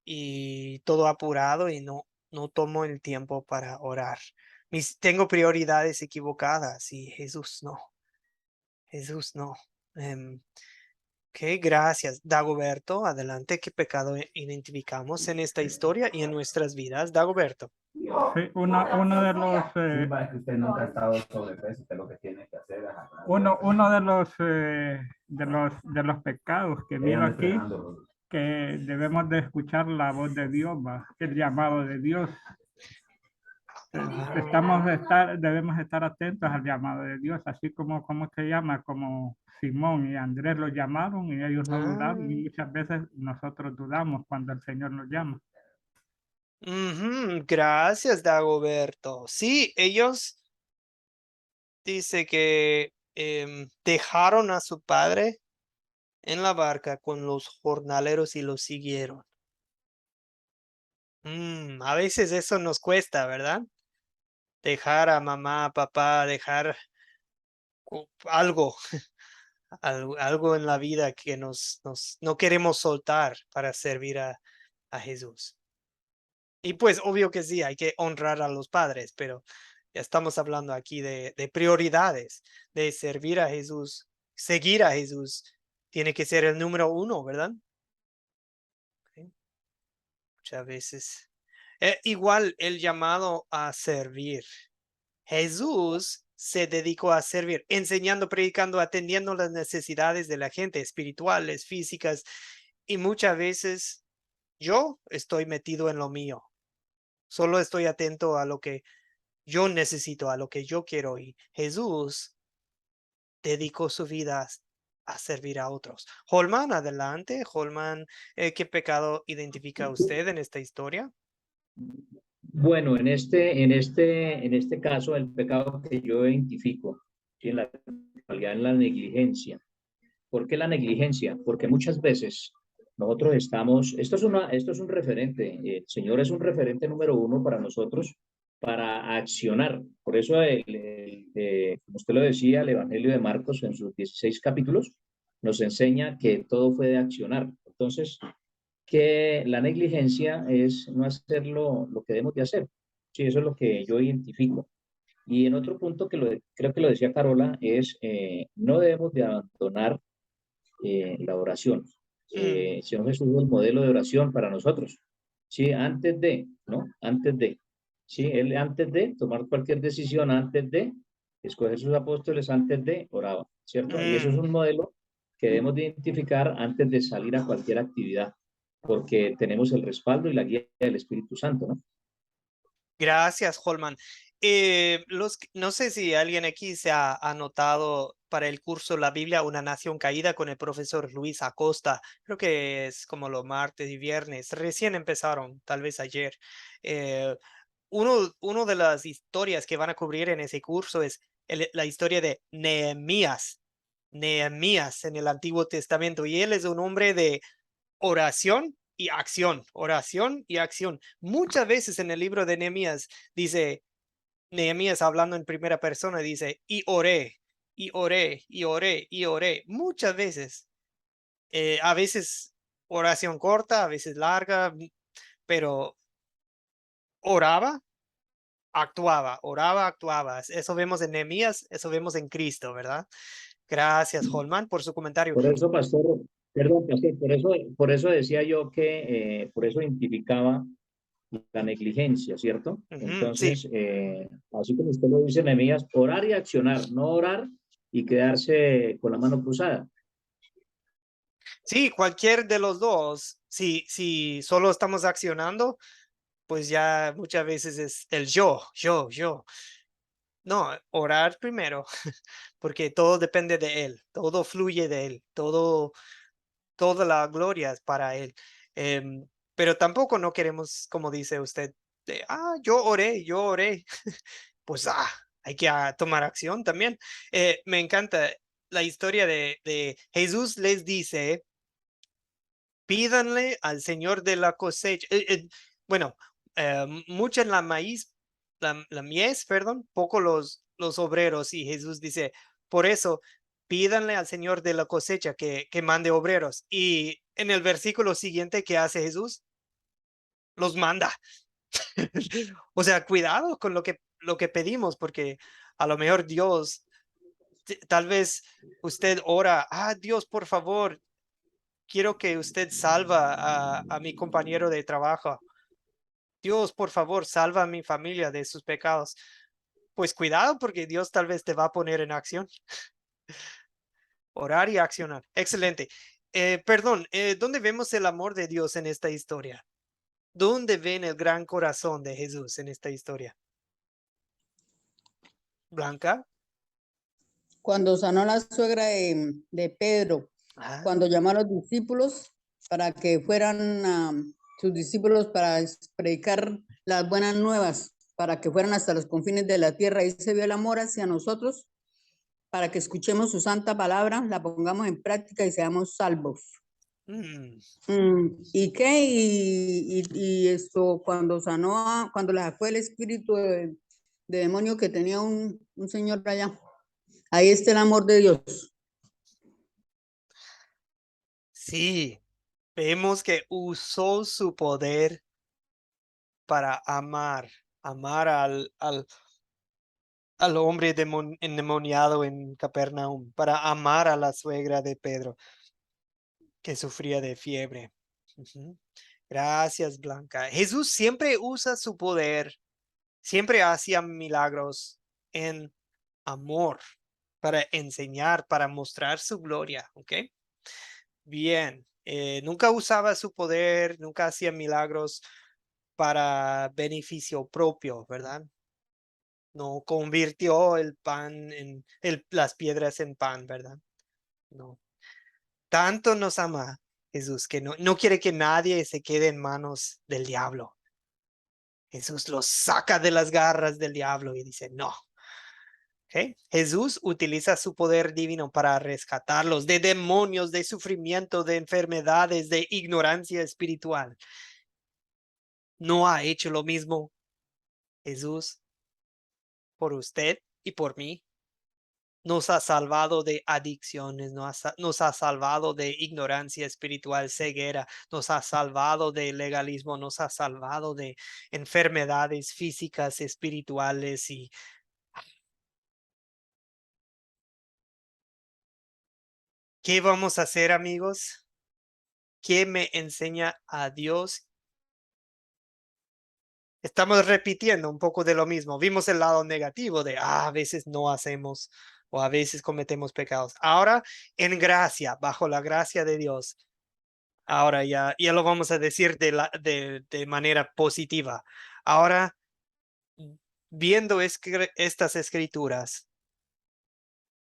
y todo apurado y no tomo el tiempo para orar. Tengo prioridades equivocadas y Jesús no. Gracias. Dagoberto, adelante. ¿Qué pecado identificamos en esta historia y en nuestras vidas? Dagoberto. Sí, uno de los Es que usted nunca ha estado sobrepeso, usted lo que tiene que hacer es agarrar. uno de los pecados que vino aquí, que debemos de escuchar la voz de Dios, el llamado de Dios. Debemos estar atentos al llamado de Dios, así como se llama, como Simón y Andrés lo llamaron y ellos no dudaron, y muchas veces nosotros dudamos cuando el Señor nos llama. Gracias, Dagoberto. Sí, ellos dice que dejaron a su padre en la barca con los jornaleros y lo siguieron. A veces eso nos cuesta, ¿verdad? Dejar a mamá, papá, dejar algo, algo en la vida que no queremos soltar para servir a Jesús. Y pues obvio que sí, hay que honrar a los padres, pero ya estamos hablando aquí de prioridades, de servir a Jesús, seguir a Jesús. Tiene que ser el número uno, ¿verdad? Sí, muchas veces. Igual el llamado a servir. Jesús se dedicó a servir, enseñando, predicando, atendiendo las necesidades de la gente, espirituales, físicas, y muchas veces yo estoy metido en lo mío. Solo estoy atento a lo que yo necesito, a lo que yo quiero. Y Jesús dedicó su vida a servir a otros. Holman, adelante. Holman, ¿qué pecado identifica usted en esta historia? Bueno, en este caso, el pecado que yo identifico, ¿sí? En la realidad, en la negligencia. ¿Por qué la negligencia? Porque muchas veces nosotros estamos, esto es un referente, el Señor es un referente número uno para nosotros, para accionar. Por eso, como usted lo decía, el Evangelio de Marcos en sus 16 capítulos nos enseña que todo fue de accionar. Entonces, que la negligencia es no hacer lo que debemos de hacer. Sí, eso es lo que yo identifico. Y en otro punto creo que lo decía Carola, es no debemos de abandonar la oración. El Señor Jesús es el modelo de oración para nosotros. Sí, antes de, ¿no? Antes de. Sí, Él antes de tomar cualquier decisión, antes de escoger sus apóstoles, antes de oraba, ¿cierto? Y eso es un modelo que debemos de identificar antes de salir a cualquier actividad, porque tenemos el respaldo y la guía del Espíritu Santo, ¿no? Gracias, Holman. No sé si alguien aquí se ha anotado para el curso La Biblia, una nación caída con el profesor Luis Acosta. Creo que es como los martes y viernes. Recién empezaron, tal vez ayer. Uno de las historias que van a cubrir en ese curso es la historia de Nehemías. Nehemías en el Antiguo Testamento. Y él es un hombre de oración y acción, oración y acción. Muchas veces en el libro de Nehemías dice, Nehemías hablando en primera persona, dice, y oré, y oré, y oré, y oré. Muchas veces, a veces oración corta, a veces larga, pero oraba, actuaba, oraba, actuaba. Eso vemos en Nehemías, eso vemos en Cristo, ¿verdad? Gracias, Holman, por su comentario. Por eso, pastor, perdón, pastor, por eso decía yo que, por eso identificaba la negligencia, ¿cierto? Sí. Entonces, así como usted lo dice, Nehemías, orar y accionar, no orar y quedarse con la mano cruzada. Sí, cualquier de los dos. Si solo estamos accionando, pues ya muchas veces es el yo. No, orar primero, porque todo depende de Él, todo fluye de Él, toda la gloria es para Él. Pero tampoco no queremos, como dice usted, yo oré. Pues hay que tomar acción también. Me encanta la historia de Jesús les dice, pídanle al Señor de la cosecha. Bueno, mucha en la maíz, la mies, perdón, poco los obreros. Y Jesús dice, por eso, pídanle al Señor de la cosecha que mande obreros. Y en el versículo siguiente, ¿qué hace Jesús? Los manda. O sea, cuidado con lo que pedimos, porque a lo mejor Dios, tal vez usted ora, Dios, por favor, quiero que usted salva a mi compañero de trabajo. Dios, por favor, salva a mi familia de sus pecados. Pues cuidado porque Dios tal vez te va a poner en acción. Orar y accionar. Excelente. Perdón, ¿dónde vemos el amor de Dios en esta historia? ¿Dónde ven el gran corazón de Jesús en esta historia? Blanca. Cuando sanó la suegra de Pedro, cuando llamó a los discípulos para que fueran sus discípulos para predicar las buenas nuevas, para que fueran hasta los confines de la tierra. Ahí se vio el amor hacia nosotros, para que escuchemos su santa palabra, la pongamos en práctica y seamos salvos. ¿Y qué? Y esto, cuando sanó, cuando le sacó el espíritu de demonio que tenía un señor allá. Ahí está el amor de Dios. Sí, vemos que usó su poder para amar al hombre endemoniado en Capernaum, para amar a la suegra de Pedro que sufría de fiebre. Ujú. Gracias, Blanca. Jesús siempre usa su poder, siempre hacía milagros en amor, para enseñar, para mostrar su gloria, ¿ok? Bien, nunca usaba su poder, nunca hacía milagros para beneficio propio, ¿verdad? No convirtió el pan las piedras en pan, ¿verdad? No. Tanto nos ama Jesús que no quiere que nadie se quede en manos del diablo. Jesús los saca de las garras del diablo y dice, no. ¿Okay? Jesús utiliza su poder divino para rescatarlos de demonios, de sufrimiento, de enfermedades, de ignorancia espiritual. ¿No ha hecho lo mismo Jesús por usted y por mí? Nos ha salvado de adicciones, nos ha salvado de ignorancia espiritual, ceguera, nos ha salvado de legalismo, nos ha salvado de enfermedades físicas, espirituales y ¿qué vamos a hacer, amigos? ¿Qué me enseña a Dios? Estamos repitiendo un poco de lo mismo. Vimos el lado negativo de a veces no hacemos o a veces cometemos pecados. Ahora, en gracia, bajo la gracia de Dios. Ahora ya lo vamos a decir de manera positiva. Ahora, viendo estas escrituras,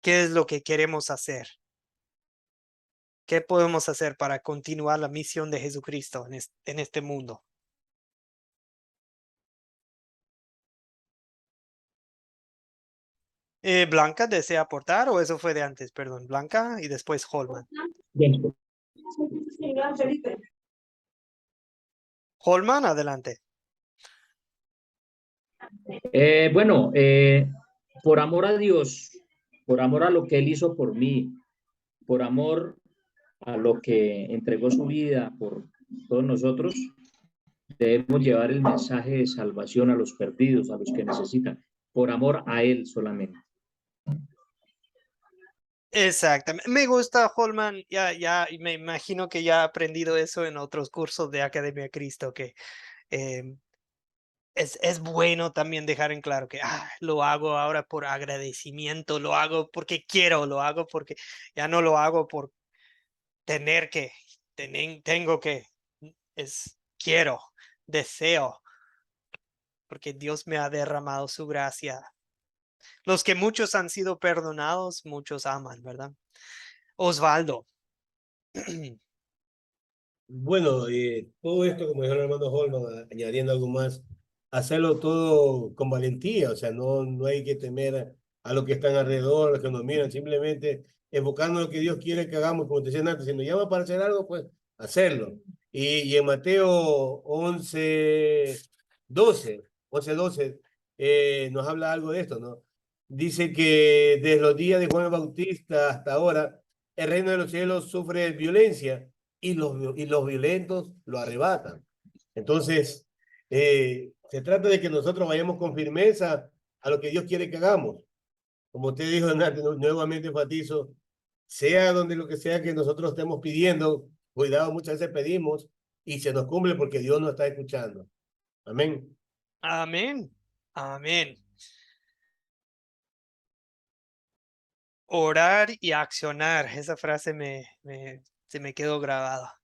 ¿qué es lo que queremos hacer? ¿Qué podemos hacer para continuar la misión de Jesucristo en este mundo? ¿Blanca desea aportar o eso fue de antes? Perdón, Blanca y después Holman. Bien. Holman, adelante. Bueno, por amor a Dios, por amor a lo que Él hizo por mí, por amor a lo que entregó su vida por todos nosotros, debemos llevar el mensaje de salvación a los perdidos, a los que necesitan, por amor a Él solamente. Exactamente. Me gusta, Holman. Ya me imagino que ya ha aprendido eso en otros cursos de Academia Cristo, que es bueno también dejar en claro que lo hago ahora por agradecimiento, lo hago porque quiero, lo hago porque ya no lo hago por tener que, tengo que, quiero, deseo, porque Dios me ha derramado su gracia. Los que muchos han sido perdonados, muchos aman, ¿verdad? Osvaldo. Bueno, todo esto, como dijo el hermano Holman, añadiendo algo más, hacerlo todo con valentía, o sea, no hay que temer a los que están alrededor, a los que nos miran, simplemente enfocando en lo que Dios quiere que hagamos, como te decía antes, si nos llama para hacer algo, pues hacerlo. Y en Mateo 11:12, nos habla algo de esto, ¿no? Dice que desde los días de Juan Bautista hasta ahora, el reino de los cielos sufre violencia y los violentos lo arrebatan. Entonces, se trata de que nosotros vayamos con firmeza a lo que Dios quiere que hagamos. Como usted dijo, nuevamente enfatizo, sea donde lo que sea que nosotros estemos pidiendo, cuidado, muchas veces pedimos y se nos cumple porque Dios nos está escuchando. Amén. Amén. Amén. Orar y accionar. Esa frase se me quedó grabada.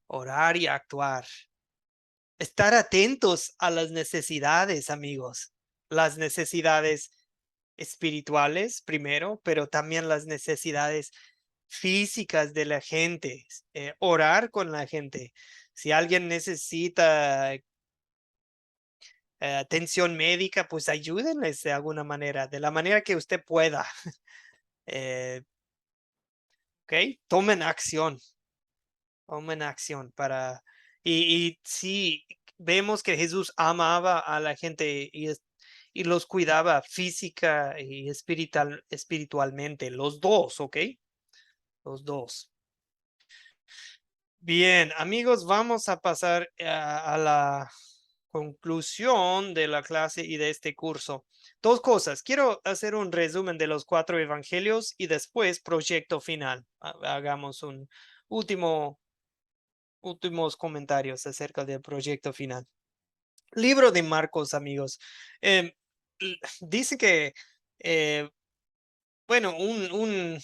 Orar y actuar. Estar atentos a las necesidades, amigos. Las necesidades espirituales primero, pero también las necesidades físicas de la gente. Orar con la gente. Si alguien necesita atención médica, pues ayúdenles de alguna manera, de la manera que usted pueda. ¿Ok? Tomen acción para... Y sí, vemos que Jesús amaba a la gente y los cuidaba física y espiritualmente, los dos, ¿ok? Los dos. Bien, amigos, vamos a pasar a la conclusión de la clase y de este curso. Dos cosas. Quiero hacer un resumen de los 4 evangelios y después proyecto final. Hagamos un últimos comentarios acerca del proyecto final. Libro de Marcos, amigos. Dice que, bueno, un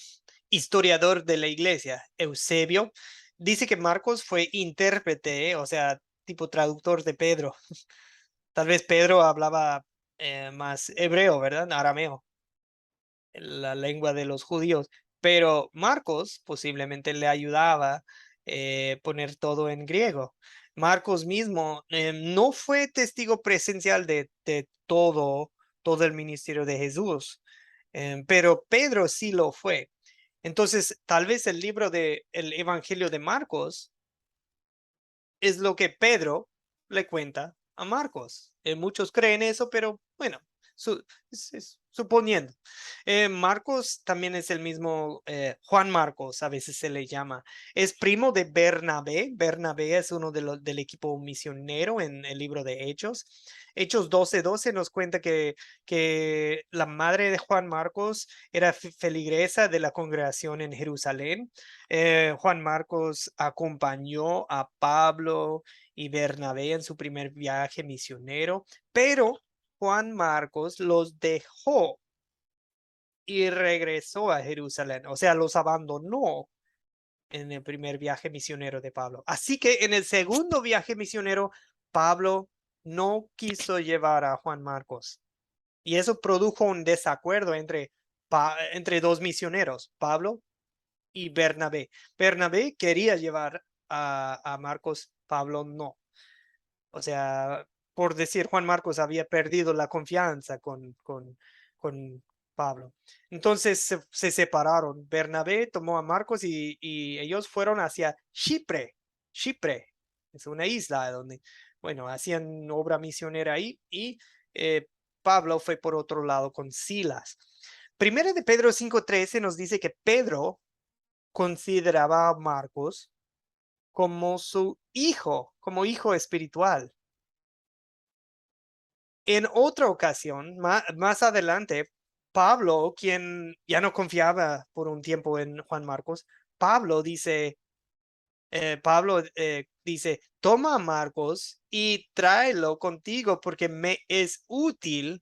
historiador de la iglesia, Eusebio, dice que Marcos fue intérprete, o sea, tipo traductor de Pedro. Tal vez Pedro hablaba más hebreo, ¿verdad? Arameo, la lengua de los judíos, pero Marcos posiblemente le ayudaba poner todo en griego. Marcos mismo no fue testigo presencial de todo el ministerio de Jesús, pero Pedro sí lo fue. Entonces, tal vez el libro de el Evangelio de Marcos es lo que Pedro le cuenta a Marcos. Muchos creen eso, pero bueno, suponiendo. Marcos también es el mismo, Juan Marcos a veces se le llama. Es primo de Bernabé. Bernabé es uno del equipo misionero en el libro de Hechos. Hechos 12:12 nos cuenta que la madre de Juan Marcos era feligresa de la congregación en Jerusalén. Juan Marcos acompañó a Pablo y Bernabé en su primer viaje misionero, pero Juan Marcos los dejó y regresó a Jerusalén, o sea, los abandonó en el primer viaje misionero de Pablo. Así que en el segundo viaje misionero, Pablo no quiso llevar a Juan Marcos. Y eso produjo un desacuerdo entre dos misioneros, Pablo y Bernabé. Bernabé quería llevar a Marcos, Pablo no. O sea, por decir, Juan Marcos había perdido la confianza con Pablo. Entonces se separaron. Bernabé tomó a Marcos y ellos fueron hacia Chipre. Chipre es una isla donde, bueno, hacían obra misionera ahí y Pablo fue por otro lado con Silas. Primera de Pedro 5:13 nos dice que Pedro consideraba a Marcos como su hijo, como hijo espiritual. En otra ocasión, más adelante, Pablo, quien ya no confiaba por un tiempo en Juan Marcos, Pablo dice, toma a Marcos y tráelo contigo porque me es útil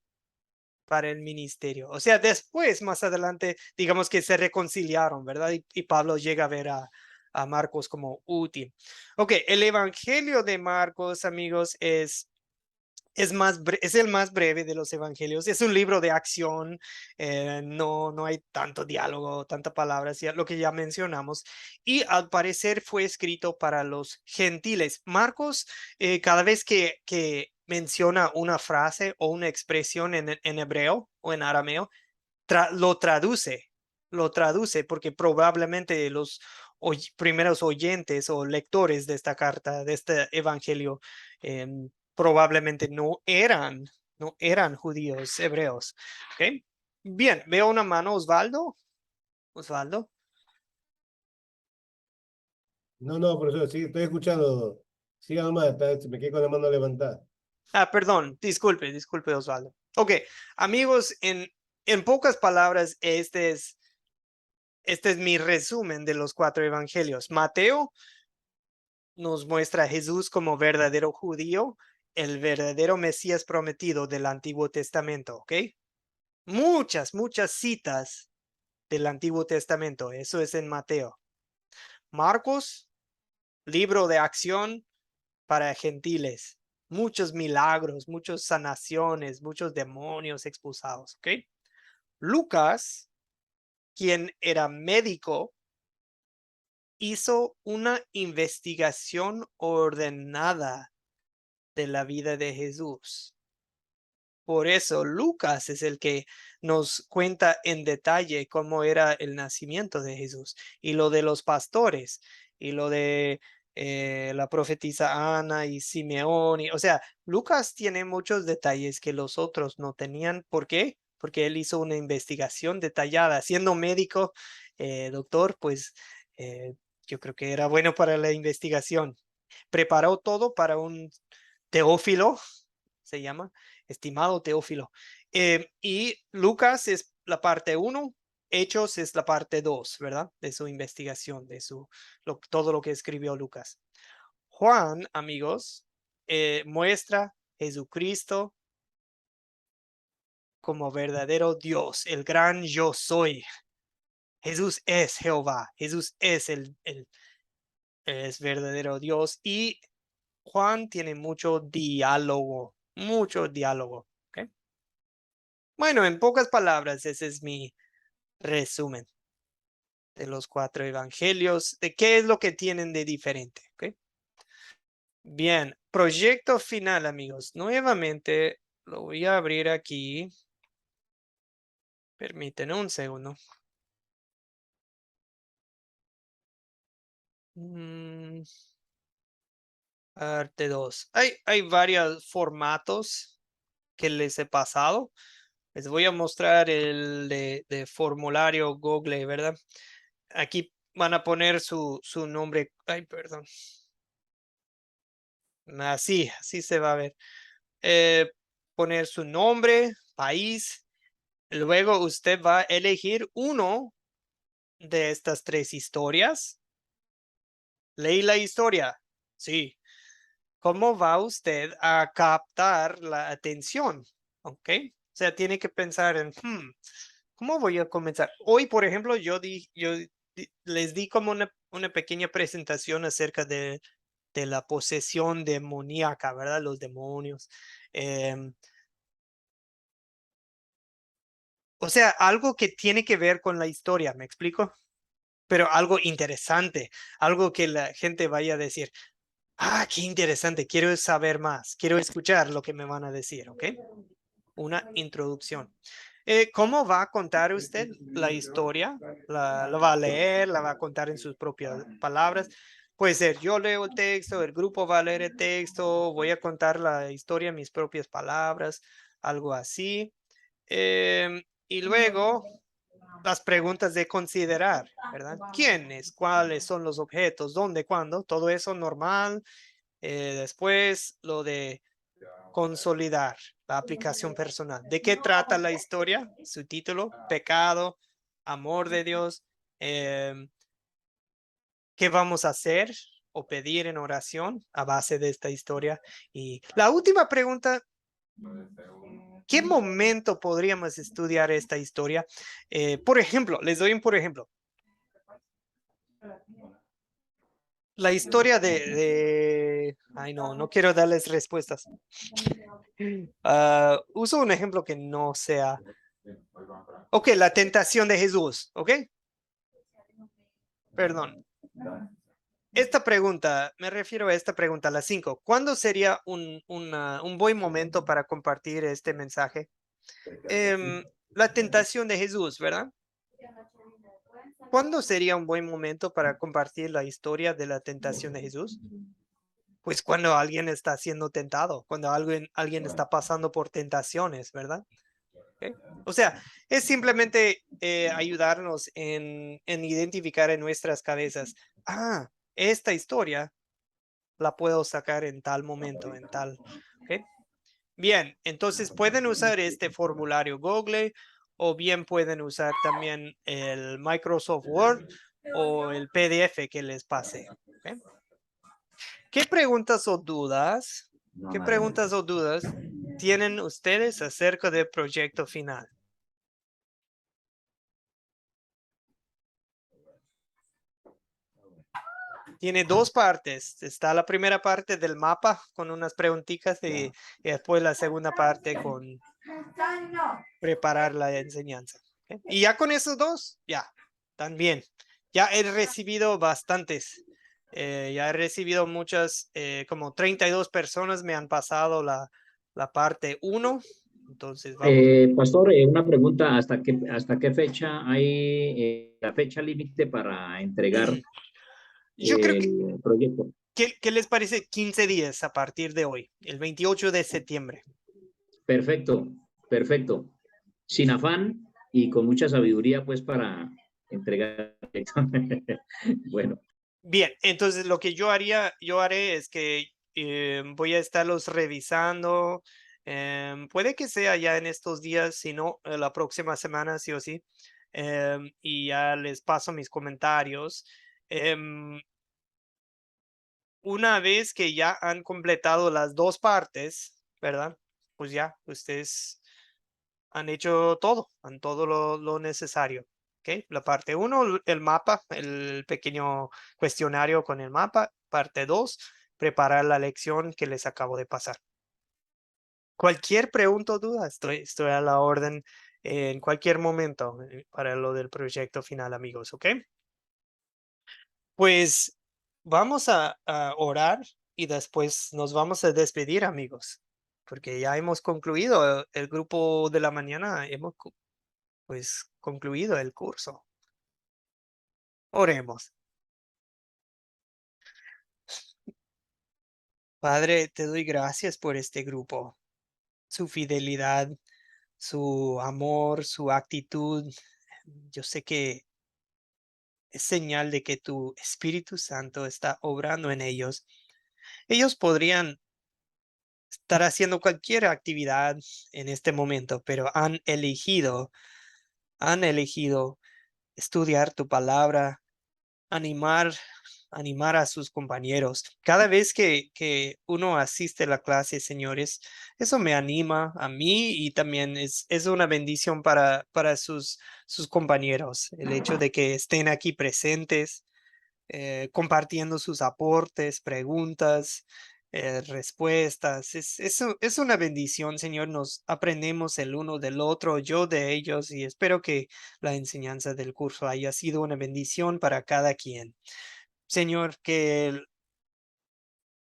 para el ministerio. O sea, después, más adelante, digamos que se reconciliaron, ¿verdad? Y Pablo llega a ver a Marcos como útil. Ok, el Evangelio de Marcos, amigos, es el más breve de los evangelios. Es un libro de acción, no hay tanto diálogo, tanta palabras, lo que ya mencionamos. Y al parecer fue escrito para los gentiles. Marcos, cada vez que menciona una frase o una expresión en hebreo o en arameo, lo traduce porque probablemente los primeros oyentes o lectores de esta carta, de este evangelio, probablemente no eran judíos hebreos. ¿Okay? Bien, veo una mano, Osvaldo. Osvaldo. No, profesor, sí, estoy escuchando. Siga nomás, me quedé con la mano levantada. Perdón, disculpe, Osvaldo. Ok, amigos, en pocas palabras, este es mi resumen de los 4 evangelios. Mateo nos muestra a Jesús como verdadero judío, el verdadero Mesías prometido del Antiguo Testamento, ¿ok? Muchas citas del Antiguo Testamento, eso es en Mateo. Marcos, libro de acción para gentiles, muchos milagros, muchas sanaciones, muchos demonios expulsados, ¿ok? Lucas, quien era médico, hizo una investigación ordenada de la vida de Jesús. Por eso Lucas es el que nos cuenta en detalle cómo era el nacimiento de Jesús y lo de los pastores y lo de la profetisa Ana y Simeón. O sea, Lucas tiene muchos detalles que los otros no tenían. ¿Por qué? Porque él hizo una investigación detallada. Siendo médico, doctor, pues yo creo que era bueno para la investigación. Preparó todo para un Teófilo, se llama, estimado Teófilo. Y Lucas es la parte 1, Hechos es la parte 2, ¿verdad? De su investigación, de todo lo que escribió Lucas. Juan, amigos, muestra Jesucristo como verdadero Dios, el gran yo soy. Jesús es Jehová, Jesús es es verdadero Dios, y Juan tiene mucho diálogo. ¿Okay? Bueno, en pocas palabras, ese es mi resumen de los 4 evangelios, de qué es lo que tienen de diferente. ¿Okay? Bien, proyecto final, amigos. Nuevamente lo voy a abrir aquí. Permítanme un segundo. Parte 2. Hay varios formatos que les he pasado. Les voy a mostrar el de formulario Google, ¿verdad? Aquí van a poner su nombre. Ay, perdón. Así se va a ver. Poner su nombre, país. Luego usted va a elegir uno de estas 3 historias. Leí la historia. Sí. ¿Cómo va usted a captar la atención? ¿Ok? O sea, tiene que pensar en, ¿cómo voy a comenzar? Hoy, por ejemplo, les di como una pequeña presentación acerca de la posesión demoníaca, ¿verdad? Los demonios. O sea, algo que tiene que ver con la historia, ¿me explico? Pero algo interesante, algo que la gente vaya a decir, qué interesante, quiero saber más, quiero escuchar lo que me van a decir, ¿ok? Una introducción. ¿Cómo va a contar usted la historia? ¿La va a leer? ¿La va a contar en sus propias palabras? Puede ser, yo leo el texto, el grupo va a leer el texto, voy a contar la historia en mis propias palabras, algo así. Y luego las preguntas de considerar, ¿verdad? ¿Quiénes? ¿Cuáles son los objetos? ¿Dónde? ¿Cuándo? Todo eso normal. Después lo de consolidar la aplicación personal. ¿De qué trata la historia? Su título, pecado, amor de Dios. ¿Qué vamos a hacer o pedir en oración a base de esta historia? Y la última pregunta, ¿qué momento podríamos estudiar esta historia? Por ejemplo, les doy un por ejemplo. La historia Ay, no quiero darles respuestas. Uso un ejemplo que no sea... Ok, la tentación de Jesús, ¿ok? Perdón. Esta pregunta, me refiero a esta pregunta, la 5. ¿Cuándo sería un buen momento para compartir este mensaje? La tentación de Jesús, ¿verdad? ¿Cuándo sería un buen momento para compartir la historia de la tentación de Jesús? Pues cuando alguien está siendo tentado, cuando alguien está pasando por tentaciones, ¿verdad? ¿Okay? O sea, es simplemente ayudarnos en identificar en nuestras cabezas, esta historia la puedo sacar en tal momento, en tal. ¿Okay? Bien, entonces pueden usar este formulario Google o bien pueden usar también el Microsoft Word o el PDF que les pase. ¿Okay? ¿Qué preguntas o dudas? ¿Qué preguntas o dudas tienen ustedes acerca del proyecto final? Tiene 2 partes. Está la primera parte del mapa con unas preguntitas y después la segunda parte con preparar la enseñanza. ¿Okay? Y ya con esos 2, ya, también. Ya he recibido bastantes. Ya he recibido muchas, como 32 personas me han pasado la parte 1. Entonces, vamos. Pastor, una pregunta, ¿hasta qué fecha hay la fecha límite para entregar Yo creo el proyecto? ¿Qué les parece 15 días a partir de hoy, el 28 de septiembre? Perfecto, perfecto. Sin afán y con mucha sabiduría, pues, para entregar. Bueno. Bien, entonces lo que yo haré es que voy a estarlos revisando. Puede que sea ya en estos días, si no, la próxima semana, sí o sí. Y ya les paso mis comentarios. Una vez que ya han completado las dos partes, ¿verdad? Pues ya, ustedes han hecho todo lo necesario. ¿Ok? La parte 1, el mapa, el pequeño cuestionario con el mapa. Parte 2, preparar la lección que les acabo de pasar. Cualquier pregunta o duda, estoy a la orden en cualquier momento para lo del proyecto final, amigos, ¿ok? Pues vamos a orar y después nos vamos a despedir, amigos, porque ya hemos concluido el grupo de la mañana, hemos pues concluido el curso. Oremos. Padre, te doy gracias por este grupo, su fidelidad, su amor, su actitud. Yo sé que es señal de que tu Espíritu Santo está obrando en ellos. Ellos podrían estar haciendo cualquier actividad en este momento, pero han elegido estudiar tu palabra, animar a sus compañeros. Cada vez que uno asiste a la clase, señores, eso me anima a mí y también es una bendición para sus compañeros. El hecho de que estén aquí presentes, compartiendo sus aportes, preguntas, respuestas. Es una bendición, Señor. Nos aprendemos el uno del otro, yo de ellos, y espero que la enseñanza del curso haya sido una bendición para cada quien. Señor, que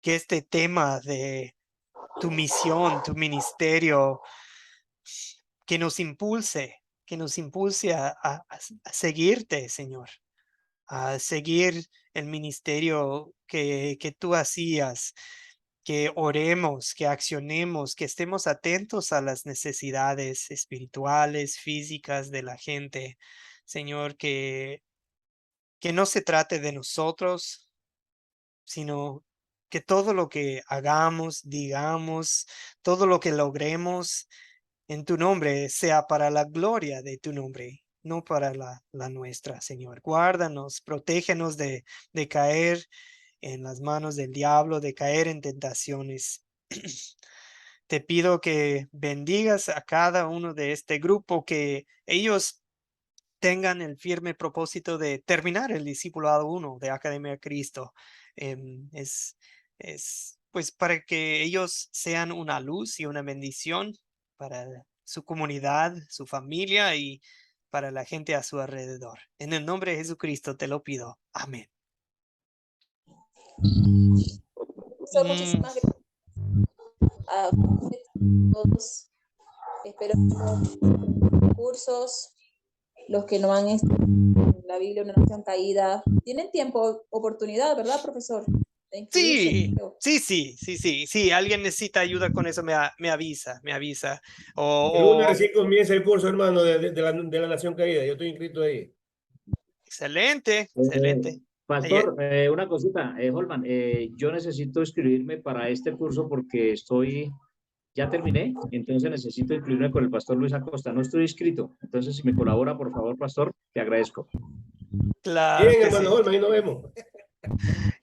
este tema de tu misión, tu ministerio, que nos impulse a seguirte, Señor, a seguir el ministerio que tú hacías, que oremos, que accionemos, que estemos atentos a las necesidades espirituales, físicas de la gente. Señor, que no se trate de nosotros, sino que todo lo que hagamos, digamos, todo lo que logremos en tu nombre sea para la gloria de tu nombre, no para la nuestra, Señor. Guárdanos, protégenos de caer en las manos del diablo, de caer en tentaciones. Te pido que bendigas a cada uno de este grupo, que ellos tengan el firme propósito de terminar el discipulado 1 de Academia Cristo. Es pues para que ellos sean una luz y una bendición para su comunidad, su familia y para la gente a su alrededor. En el nombre de Jesucristo te lo pido. Amén. Muchísimas gracias a todos. Espero que los cursos, los que no han estudiado la Biblia, una nación caída, tienen tiempo, oportunidad, ¿verdad, profesor? Sí, sí. Alguien necesita ayuda con eso, me avisa. El lunes recién comienza el curso, hermano, de la Nación Caída. Yo estoy inscrito ahí. Excelente. Pastor, una cosita, Holman, yo necesito inscribirme para este curso porque ya terminé, entonces necesito inscribirme con el pastor Luis Acosta. No estoy inscrito, entonces si me colabora, por favor, pastor, te agradezco. Claro. Bien, que hermano sí. Holman, ahí nos vemos.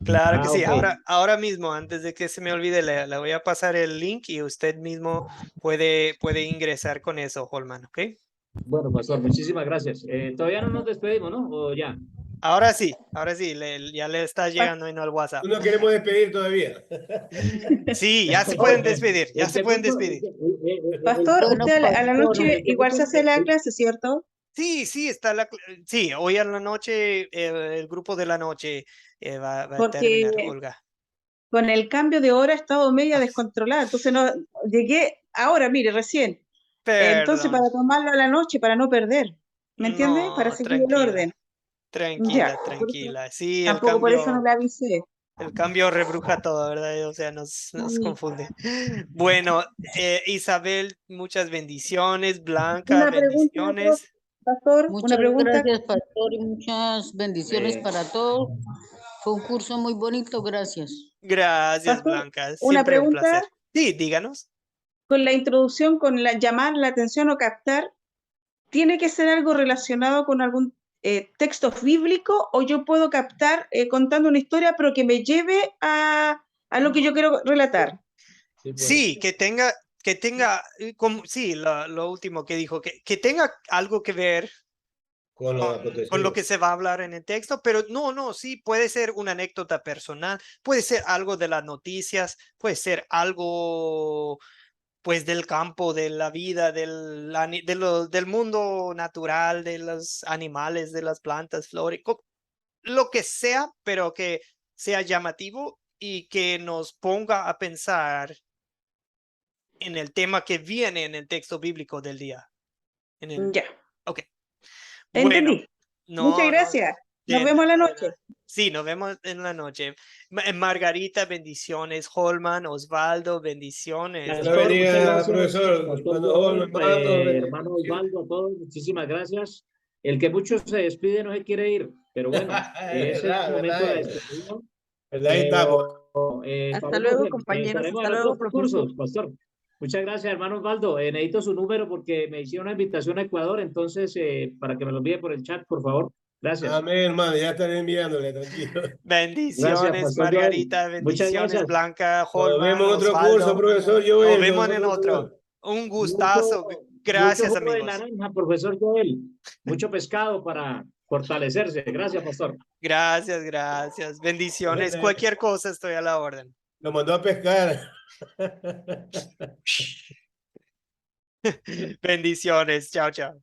Claro que sí. Okay. Ahora mismo, antes de que se me olvide, le voy a pasar el link y usted mismo puede ingresar con eso, Holman, ¿ok? Bueno, pastor, muchísimas gracias. Todavía no nos despedimos, ¿no? ¿O ya? Ahora sí, ya le está llegando al WhatsApp. No queremos despedir todavía. Sí, ya se pueden despedir, Pastor, Bueno, usted a la pastor, noche igual se hace la clase, ¿cierto? Sí, sí, hoy en la noche, el grupo de la noche va a Porque terminar, Olga. con el cambio de hora he estado media descontrolada, entonces no llegué ahora, mire, recién. Entonces, Perdón. para tomarlo a la noche, para no perder, ¿me entiende? Para No, seguir el orden. Ya, tranquila. Sí, tampoco por eso no le avisé. el cambio rebruja todo, ¿verdad? O sea, nos confunde. Bueno, Isabel, muchas bendiciones. Blanca, Una pregunta, bendiciones. pastor, Muchas una pregunta. gracias, pastor, y muchas bendiciones para todos. Fue un curso muy bonito, gracias. Gracias, Pastor, Blanca. una Siempre un placer. pregunta. Sí, díganos. Con la introducción, con la llamar la atención o captar, ¿tiene que ser algo relacionado con algún texto bíblico o yo puedo captar contando una historia pero que me lleve a lo que yo quiero relatar? Sí, que tenga, como, sí, lo último que dijo, que tenga algo que ver Con lo con lo acontecido. que se va a hablar en el texto, pero no, sí, puede ser una anécdota personal, puede ser algo de las noticias, puede ser algo pues del campo, de la vida, del mundo natural, de los animales, de las plantas, flores, lo que sea, pero que sea llamativo y que nos ponga a pensar en el tema que viene en el texto bíblico del día. Ya. Ok. Bueno, Entendí. Muchas gracias. Nos de vemos en la nada. noche. Sí, nos vemos en la noche. Margarita, bendiciones. Holman, Osvaldo, bendiciones. Dios Pastor, muchas bendiga, gracias. profesor. Pastor Hermano Joel, hermano, hermano Osvaldo, a todos, muchísimas gracias. El que mucho se despide no se quiere ir, pero bueno, ese es el momento de la despedida. Ahí estamos. Hasta luego, compañeros. Estaremos Hasta en luego, otros profesor. cursos, Pastor. Muchas gracias, hermano Osvaldo. Necesito su número porque me hicieron una invitación a Ecuador, entonces, para que me lo envíe por el chat, por favor. Gracias. Amén, hermano. Ya estaré enviándole, tranquilo. Bendiciones, Gracias, Pastor Joel. Margarita. Muchas Bendiciones, gracias. Blanca, Nos Holman, vemos en otro Osvaldo. curso, profesor Nos Joel. vemos en otro. Un gustazo. Mucho Gracias, jugo de amigos. naranja, profesor Joel. Mucho pescado para fortalecerse. Gracias, Pastor. Gracias. Bendiciones. Cualquier cosa estoy a la orden. Lo mandó a pescar. Bendiciones. Chao.